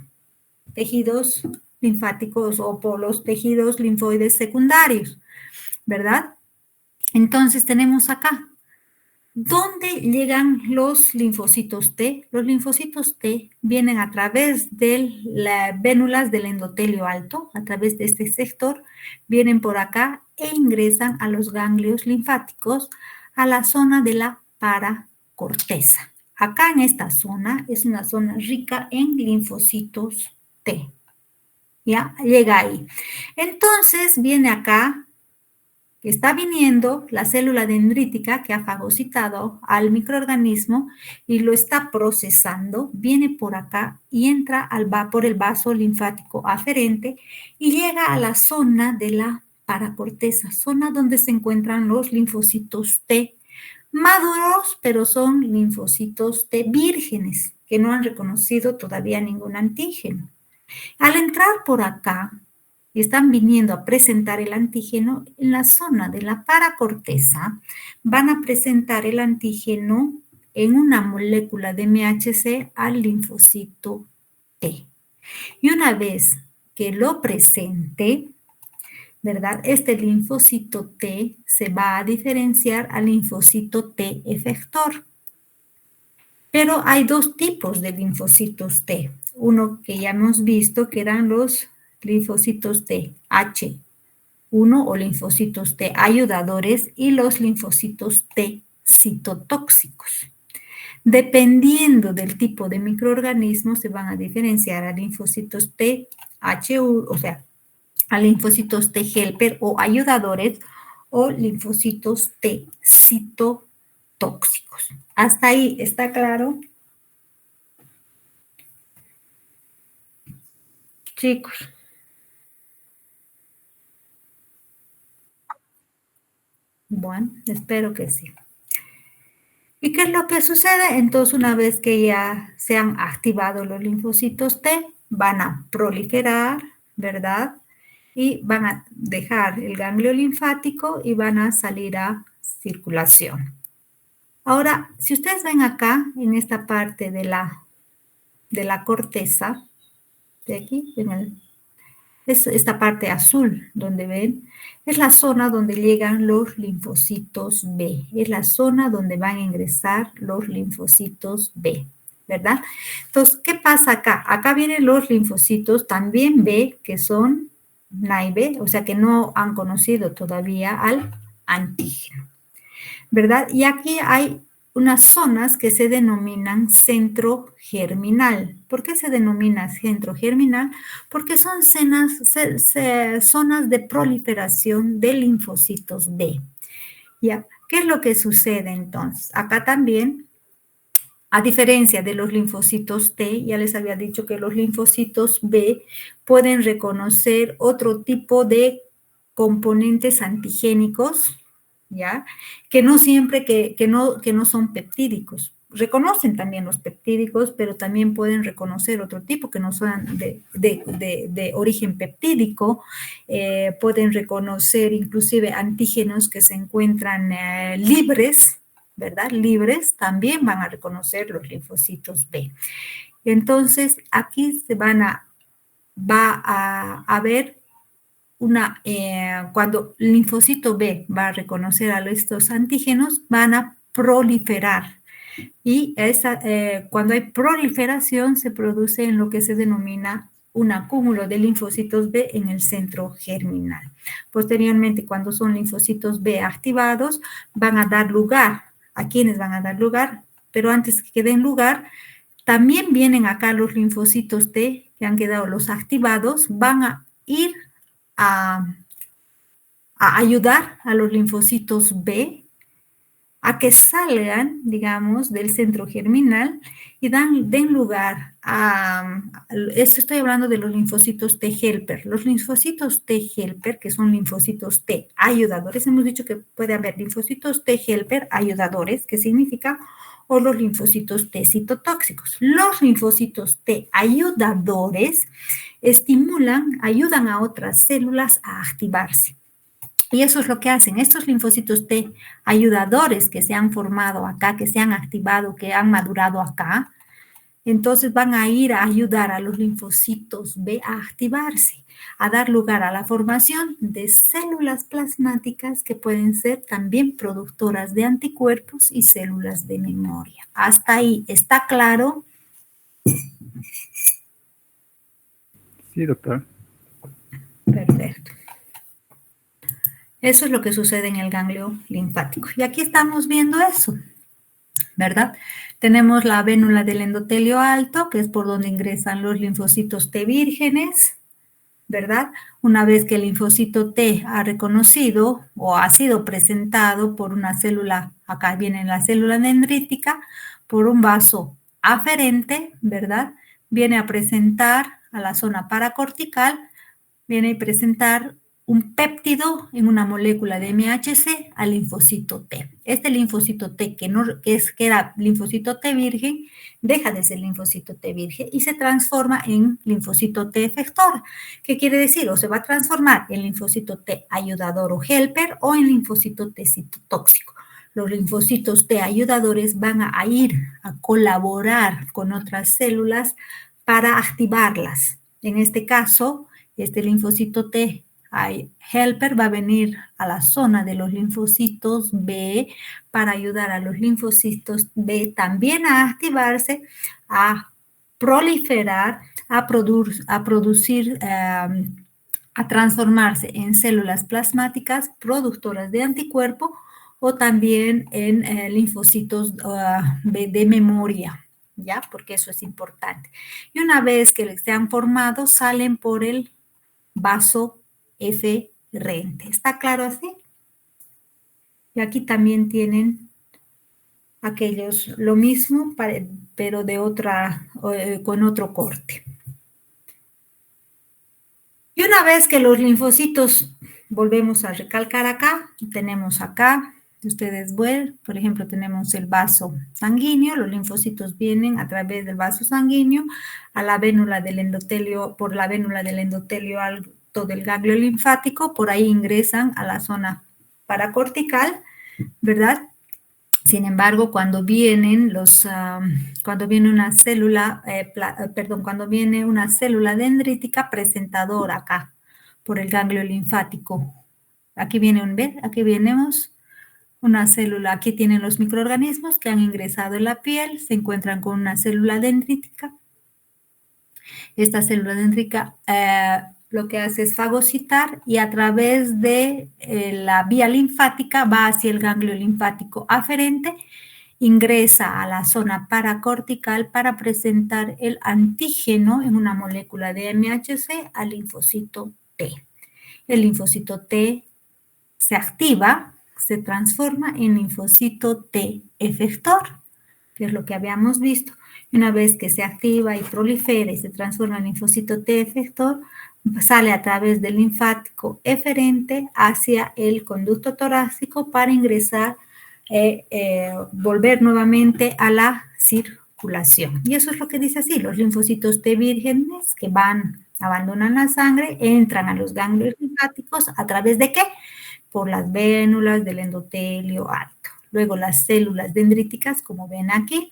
Speaker 1: tejidos linfáticos o por los tejidos linfoides secundarios, ¿verdad? Entonces tenemos acá, ¿dónde llegan los linfocitos T? Los linfocitos T vienen a través de las vénulas del endotelio alto, a través de este sector, vienen por acá e ingresan a los ganglios linfáticos, a la zona de la paracorteza. Acá en esta zona es una zona rica en linfocitos T. ¿Ya? Llega ahí. Entonces viene acá, está viniendo la célula dendrítica que ha fagocitado al microorganismo y lo está procesando, viene por acá y entra por el vaso linfático aferente y llega a la zona de la paracorteza, zona donde se encuentran los linfocitos T maduros, pero son linfocitos T vírgenes que no han reconocido todavía ningún antígeno. Al entrar por acá, y están viniendo a presentar el antígeno, en la zona de la paracorteza van a presentar el antígeno en una molécula de MHC al linfocito T. Y una vez que lo presente, ¿verdad? Este linfocito T se va a diferenciar al linfocito T efector. Pero hay dos tipos de linfocitos T. Uno que ya hemos visto que eran los linfocitos T H1 o linfocitos T ayudadores y los linfocitos T citotóxicos. Dependiendo del tipo de microorganismo se van a diferenciar a linfocitos T H1, o sea, a linfocitos T helper o ayudadores o linfocitos T citotóxicos. ¿Hasta ahí está claro? Chicos. Bueno, espero que sí. ¿Y qué es lo que sucede? Entonces, una vez que ya se han activado los linfocitos T, van a proliferar, ¿verdad? Y van a dejar el ganglio linfático y van a salir a circulación. Ahora, si ustedes ven acá, en esta parte de la corteza, de aquí, es esta parte azul donde ven, es la zona donde llegan los linfocitos B, es la zona donde van a ingresar los linfocitos B, ¿verdad? Entonces, ¿qué pasa acá? Acá vienen los linfocitos también B, que son NAIB, o sea que no han conocido todavía al antígeno, ¿verdad? Y aquí hay unas zonas que se denominan centro germinal. ¿Por qué se denomina centro germinal? Porque son zonas de proliferación de linfocitos B. ¿Ya? ¿Qué es lo que sucede entonces? Acá también, a diferencia de los linfocitos T, ya les había dicho que los linfocitos B pueden reconocer otro tipo de componentes antigénicos, ¿ya? Que no siempre, que no son peptídicos. Reconocen también los peptídicos, pero también pueden reconocer otro tipo que no son de origen peptídico. Pueden reconocer inclusive antígenos que se encuentran libres, ¿verdad? Libres, también van a reconocer los linfocitos B. Entonces, aquí va a haber cuando el linfocito B va a reconocer a estos antígenos, van a proliferar. Y cuando hay proliferación, se produce en lo que se denomina un acúmulo de linfocitos B en el centro germinal. Posteriormente, cuando son linfocitos B activados, van a dar lugar. ¿A quiénes van a dar lugar? Pero antes que den lugar, también vienen acá los linfocitos T, que han quedado los activados, van a ir a a ayudar a los linfocitos B a que salgan, digamos, del centro germinal y den lugar esto estoy hablando de los linfocitos T helper. Los linfocitos T helper, que son linfocitos T ayudadores, hemos dicho que puede haber linfocitos T helper ayudadores, que significa, o los linfocitos T citotóxicos. Los linfocitos T ayudadores ayudan a otras células a activarse. Y eso es lo que hacen estos linfocitos T ayudadores que se han formado acá, que se han activado, que han madurado acá. Entonces van a ir a ayudar a los linfocitos B a activarse, a dar lugar a la formación de células plasmáticas que pueden ser también productoras de anticuerpos y células de memoria. ¿Hasta ahí está claro?
Speaker 2: Sí, doctora.
Speaker 1: Perfecto. Eso es lo que sucede en el ganglio linfático. Y aquí estamos viendo eso, ¿verdad? Tenemos la vénula del endotelio alto, que es por donde ingresan los linfocitos T vírgenes, ¿verdad? Una vez que el linfocito T ha reconocido o ha sido presentado por una célula, acá viene la célula dendrítica, por un vaso aferente, ¿verdad? Viene a presentar a la zona paracortical, viene a presentar un péptido en una molécula de MHC al linfocito T. Este linfocito T, que era linfocito T virgen, deja de ser linfocito T virgen y se transforma en linfocito T efector. ¿Qué quiere decir? O se va a transformar en linfocito T ayudador o helper o en linfocito T citotóxico. Los linfocitos T ayudadores van a ir a colaborar con otras células para activarlas. En este caso, este linfocito T helper va a venir a la zona de los linfocitos B para ayudar a los linfocitos B también a activarse, a proliferar, a producir, a transformarse en células plasmáticas productoras de anticuerpo o también en linfocitos de memoria, ¿ya? Porque eso es importante. Y una vez que se han formado, salen por el vaso eferente. ¿Está claro así? Y aquí también tienen aquellos, lo mismo, pero de con otro corte. Y una vez que los linfocitos, volvemos a recalcar acá, tenemos acá, ustedes ven, por ejemplo, tenemos el vaso sanguíneo, los linfocitos vienen a través del vaso sanguíneo a la vénula del endotelio, por la vénula del endotelio alto del ganglio linfático, por ahí ingresan a la zona paracortical, ¿verdad? Sin embargo, cuando viene una célula, cuando viene una célula dendrítica presentadora acá, por el ganglio linfático, aquí viene aquí venimos una célula, aquí tienen los microorganismos que han ingresado en la piel, se encuentran con una célula dendrítica. Esta célula dendrítica lo que hace es fagocitar y a través de la vía linfática va hacia el ganglio linfático aferente, ingresa a la zona paracortical para presentar el antígeno en una molécula de MHC al linfocito T. El linfocito T se activa, se transforma en linfocito T efector, que es lo que habíamos visto. Y una vez que se activa y prolifera y se transforma en linfocito T efector, sale a través del linfático eferente hacia el conducto torácico para ingresar, volver nuevamente a la circulación. Y eso es lo que dice así, los linfocitos T vírgenes que abandonan la sangre, entran a los ganglios linfáticos, ¿a través de qué? Por las vénulas del endotelio alto. Luego las células dendríticas, como ven aquí,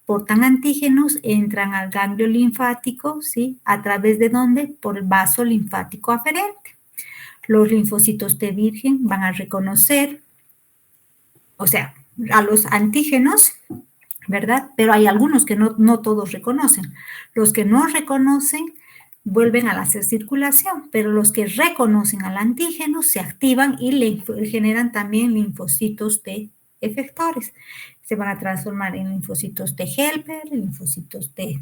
Speaker 1: portan antígenos, entran al ganglio linfático, ¿sí? ¿A través de dónde? Por el vaso linfático aferente. Los linfocitos T virgen van a reconocer, o sea, a los antígenos, ¿verdad? Pero hay algunos que no todos reconocen. Los que no reconocen vuelven a la circulación, pero los que reconocen al antígeno se activan y le generan también linfocitos T efectores. Se van a transformar en linfocitos T helper, linfocitos T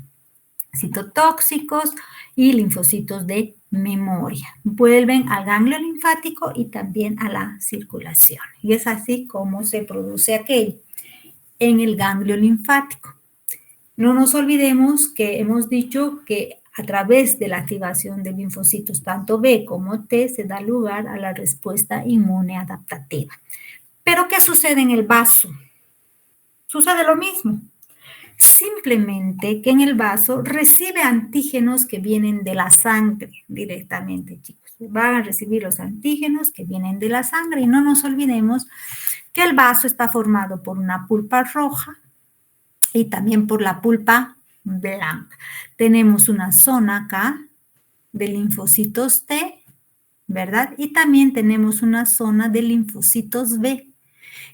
Speaker 1: citotóxicos y linfocitos de memoria. Vuelven al ganglio linfático y también a la circulación. Y es así como se produce aquello en el ganglio linfático. No nos olvidemos que hemos dicho que a través de la activación de linfocitos tanto B como T se da lugar a la respuesta inmune adaptativa. Pero ¿qué sucede en el vaso? Sucede lo mismo. Simplemente que en el vaso recibe antígenos que vienen de la sangre directamente, chicos. Van a recibir los antígenos que vienen de la sangre y no nos olvidemos que el vaso está formado por una pulpa roja y también por la pulpa blanca. Tenemos una zona acá de linfocitos T, ¿verdad? Y también tenemos una zona de linfocitos B,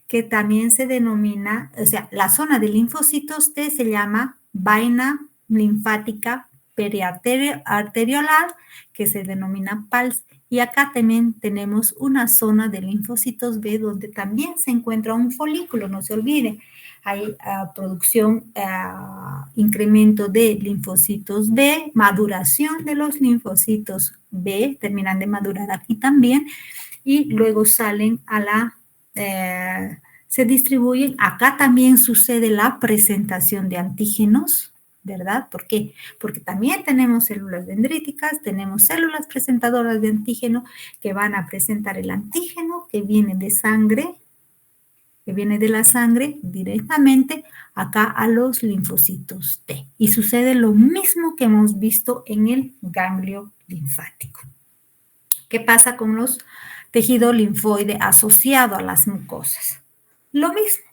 Speaker 1: que también se denomina, o sea, la zona de linfocitos T se llama vaina linfática periarteriolar, que se denomina PALS. Y acá también tenemos una zona de linfocitos B donde también se encuentra un folículo, no se olvide. Hay producción, incremento de linfocitos B, maduración de los linfocitos B, terminan de madurar aquí también, y luego salen a la se distribuyen. Acá también sucede la presentación de antígenos, ¿verdad? ¿Por qué? Porque también tenemos células dendríticas, tenemos células presentadoras de antígeno que van a presentar el antígeno que viene de sangre, que viene de la sangre directamente acá a los linfocitos T. Y sucede lo mismo que hemos visto en el ganglio linfático. ¿Qué pasa con los tejido linfoide asociado a las mucosas? Lo mismo,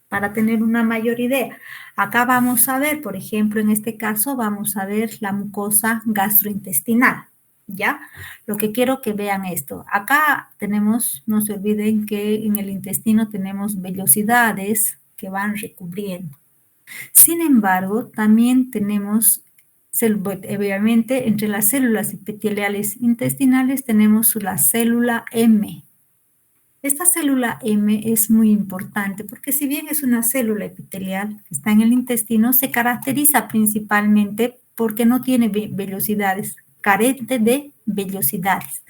Speaker 1: para tener una mayor idea. Acá vamos a ver, por ejemplo, en este caso, vamos a ver la mucosa gastrointestinal, ¿ya? Lo que quiero que vean esto. Acá tenemos, no se olviden que en el intestino tenemos vellosidades que van recubriendo. Sin embargo, también tenemos, obviamente, entre las células epiteliales intestinales tenemos la célula M. Esta célula M es muy importante porque si bien es una célula epitelial que está en el intestino, se caracteriza principalmente porque no tiene vellosidades, carente de vellosidades,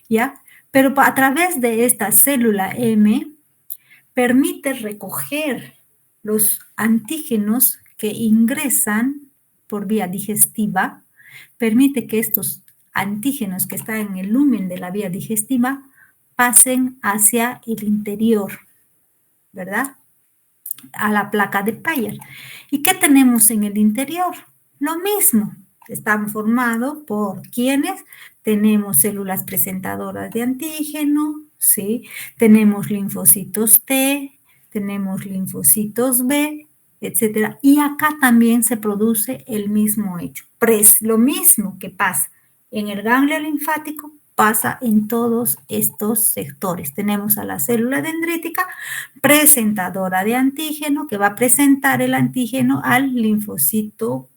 Speaker 1: ¿ya? Pero a través de esta célula M permite recoger los antígenos que ingresan por vía digestiva, permite que estos antígenos que están en el lumen de la vía digestiva pasen hacia el interior, ¿verdad? A la placa de Peyer. ¿Y qué tenemos en el interior? Lo mismo. Están formados por quienes tenemos células presentadoras de antígeno, ¿sí? Tenemos linfocitos T, tenemos linfocitos B, etcétera. Y acá también se produce el mismo hecho. Lo mismo que pasa en el ganglio linfático pasa en todos estos sectores. Tenemos a la célula dendrítica presentadora de antígeno que va a presentar el antígeno al linfocito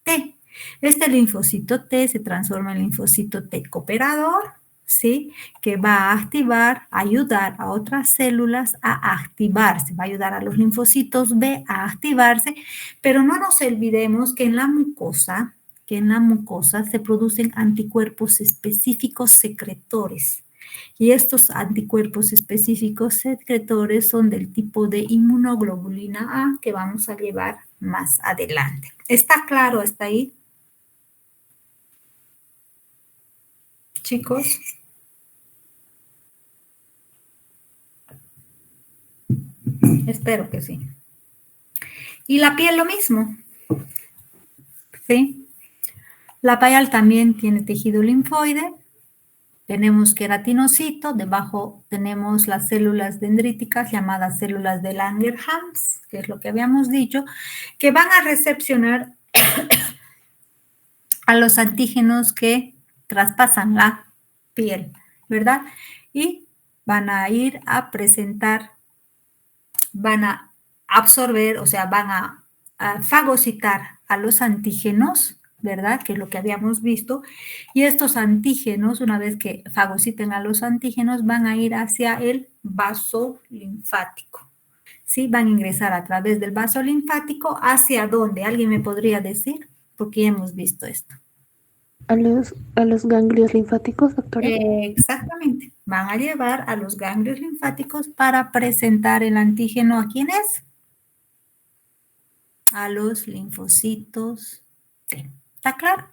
Speaker 1: T. Este linfocito T se transforma en linfocito T cooperador, ¿sí? Que va a activar, ayudar a otras células a activarse, va a ayudar a los linfocitos B a activarse, pero no nos olvidemos que en la mucosa se producen anticuerpos específicos secretores. Y estos anticuerpos específicos secretores son del tipo de inmunoglobulina A que vamos a llevar más adelante. ¿Está claro hasta ahí? Chicos. Espero que sí. Y la piel lo mismo. ¿Sí? La piel también tiene tejido linfoide. Tenemos queratinocito, debajo tenemos las células dendríticas llamadas células de Langerhans, que es lo que habíamos dicho, que van a recepcionar a los antígenos que traspasan la piel, ¿verdad? Y van a ir a presentar, van a absorber, o sea, van a fagocitar a los antígenos, ¿verdad? Que es lo que habíamos visto. Y estos antígenos, una vez que fagociten a los antígenos, van a ir hacia el vaso linfático. ¿Sí? Van a ingresar a través del vaso linfático. ¿Hacia dónde? ¿Alguien me podría decir? Porque ya hemos visto esto.
Speaker 5: A los ganglios linfáticos, doctora.
Speaker 1: Exactamente. Van a llevar a los ganglios linfáticos para presentar el antígeno. ¿A quiénes? A los linfocitos T. ¿Está claro?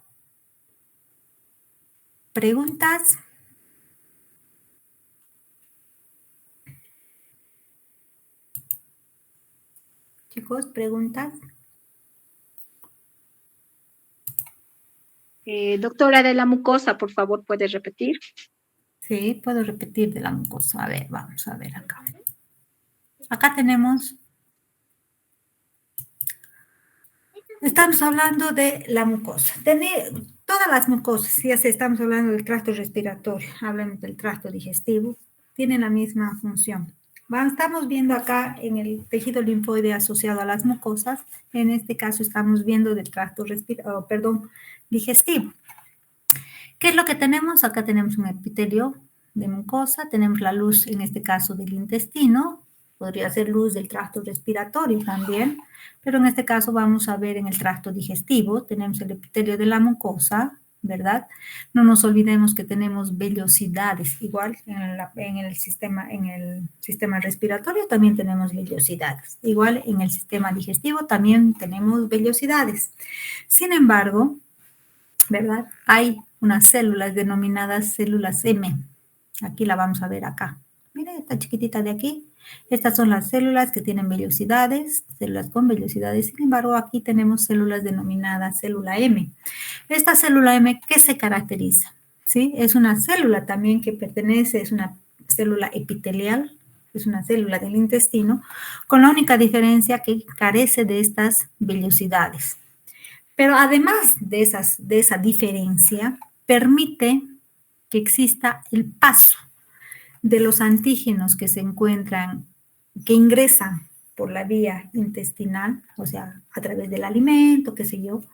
Speaker 1: ¿Preguntas? Chicos, ¿preguntas?
Speaker 3: Doctora, de la mucosa, por favor, ¿puede repetir?
Speaker 1: Sí, puedo repetir de la mucosa. A ver, vamos a ver acá. Acá tenemos... Estamos hablando de la mucosa. Todas las mucosas, ya sé, estamos hablando del tracto respiratorio, hablamos del tracto digestivo, tienen la misma función. Estamos viendo acá en el tejido linfoide asociado a las mucosas, en este caso estamos viendo del tracto digestivo. ¿Qué es lo que tenemos? Acá tenemos un epitelio de mucosa, tenemos la luz, en este caso, del intestino, podría ser luz del tracto respiratorio también, pero en este caso vamos a ver en el tracto digestivo, tenemos el epitelio de la mucosa, ¿verdad? No nos olvidemos que tenemos vellosidades, igual en el sistema respiratorio también tenemos vellosidades, igual en el sistema digestivo también tenemos vellosidades. Sin embargo, ¿verdad? Hay unas células denominadas células M. Aquí la vamos a ver acá. Miren esta chiquitita de aquí. Estas son las células que tienen vellosidades, células con vellosidades. Sin embargo, aquí tenemos células denominadas célula M. Esta célula M, ¿qué se caracteriza? ¿Sí? Es una célula también que pertenece, es una célula epitelial, es una célula del intestino, con la única diferencia que carece de estas vellosidades. Pero además de esa diferencia, permite que exista el paso de los antígenos que se encuentran, que ingresan por la vía intestinal, o sea, a través del alimento, qué sé yo,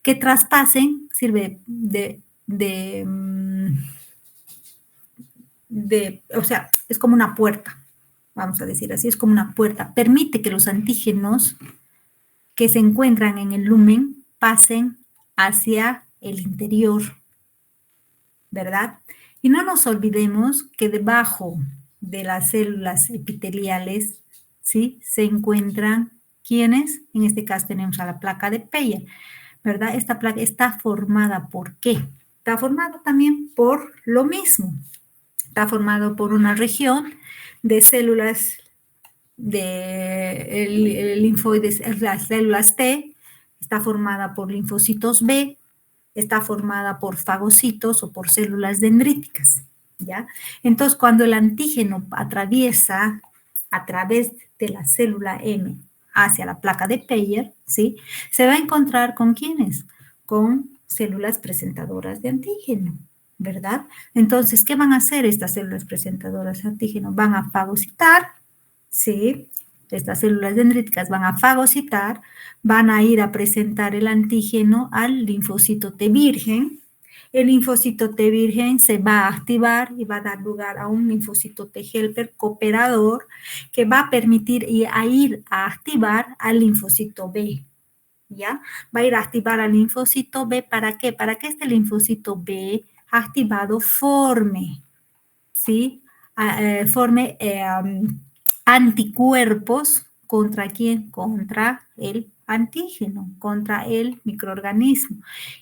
Speaker 1: que traspasen, sirve o sea, es como una puerta, vamos a decir así, es como una puerta, permite que los antígenos que se encuentran en el lumen pasen hacia el interior, ¿verdad? Y no nos olvidemos que debajo de las células epiteliales, ¿sí? Se encuentran, ¿quiénes? En este caso tenemos a la placa de Peyer, ¿verdad? Esta placa está formada ¿por qué? Está formada también por lo mismo. Está formado por una región de células el linfoides, las células T, está formada por linfocitos B, está formada por fagocitos o por células dendríticas, ¿ya? Entonces, cuando el antígeno atraviesa a través de la célula M hacia la placa de Peyer, ¿sí? Se va a encontrar ¿con quiénes? Con células presentadoras de antígeno, ¿verdad? Entonces, ¿qué van a hacer estas células presentadoras de antígeno? Van a fagocitar, ¿sí? Estas células dendríticas van a fagocitar, van a ir a presentar el antígeno al linfocito T virgen. El linfocito T virgen se va a activar y va a dar lugar a un linfocito T helper cooperador que va a permitir ir a activar al linfocito B, ¿ya? Va a ir a activar al linfocito B, ¿para qué? Para que este linfocito B activado forme, ¿sí? Forme anticuerpos, ¿contra quién? Contra el antígeno, contra el microorganismo.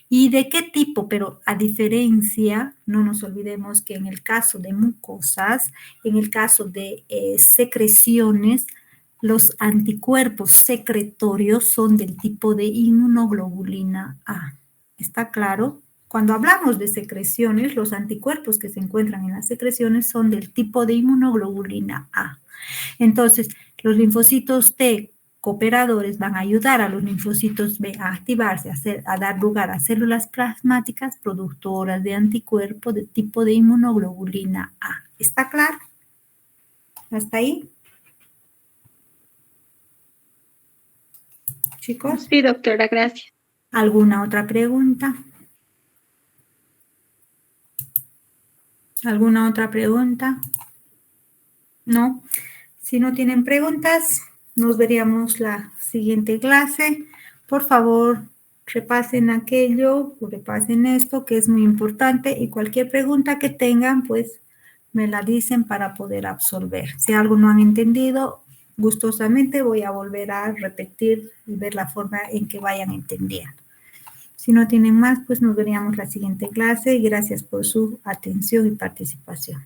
Speaker 1: ¿Y de qué tipo? Pero a diferencia, no nos olvidemos que en el caso de mucosas, en el caso de secreciones, los anticuerpos secretorios son del tipo de inmunoglobulina A. ¿Está claro? Cuando hablamos de secreciones, los anticuerpos que se encuentran en las secreciones son del tipo de inmunoglobulina A. Entonces, los linfocitos T cooperadores van a ayudar a los linfocitos B a activarse, a dar lugar a células plasmáticas productoras de anticuerpos de tipo de inmunoglobulina A. ¿Está claro? ¿Hasta ahí? Chicos.
Speaker 3: Sí, doctora, gracias.
Speaker 1: ¿Alguna otra pregunta? ¿Alguna otra pregunta? ¿No? Si no tienen preguntas, nos veríamos la siguiente clase. Por favor, repasen aquello, repasen esto, que es muy importante, y cualquier pregunta que tengan, pues me la dicen para poder absolver. Si algo no han entendido, gustosamente voy a volver a repetir y ver la forma en que vayan entendiendo. Si no tienen más, pues nos veríamos la siguiente clase y gracias por su atención y participación.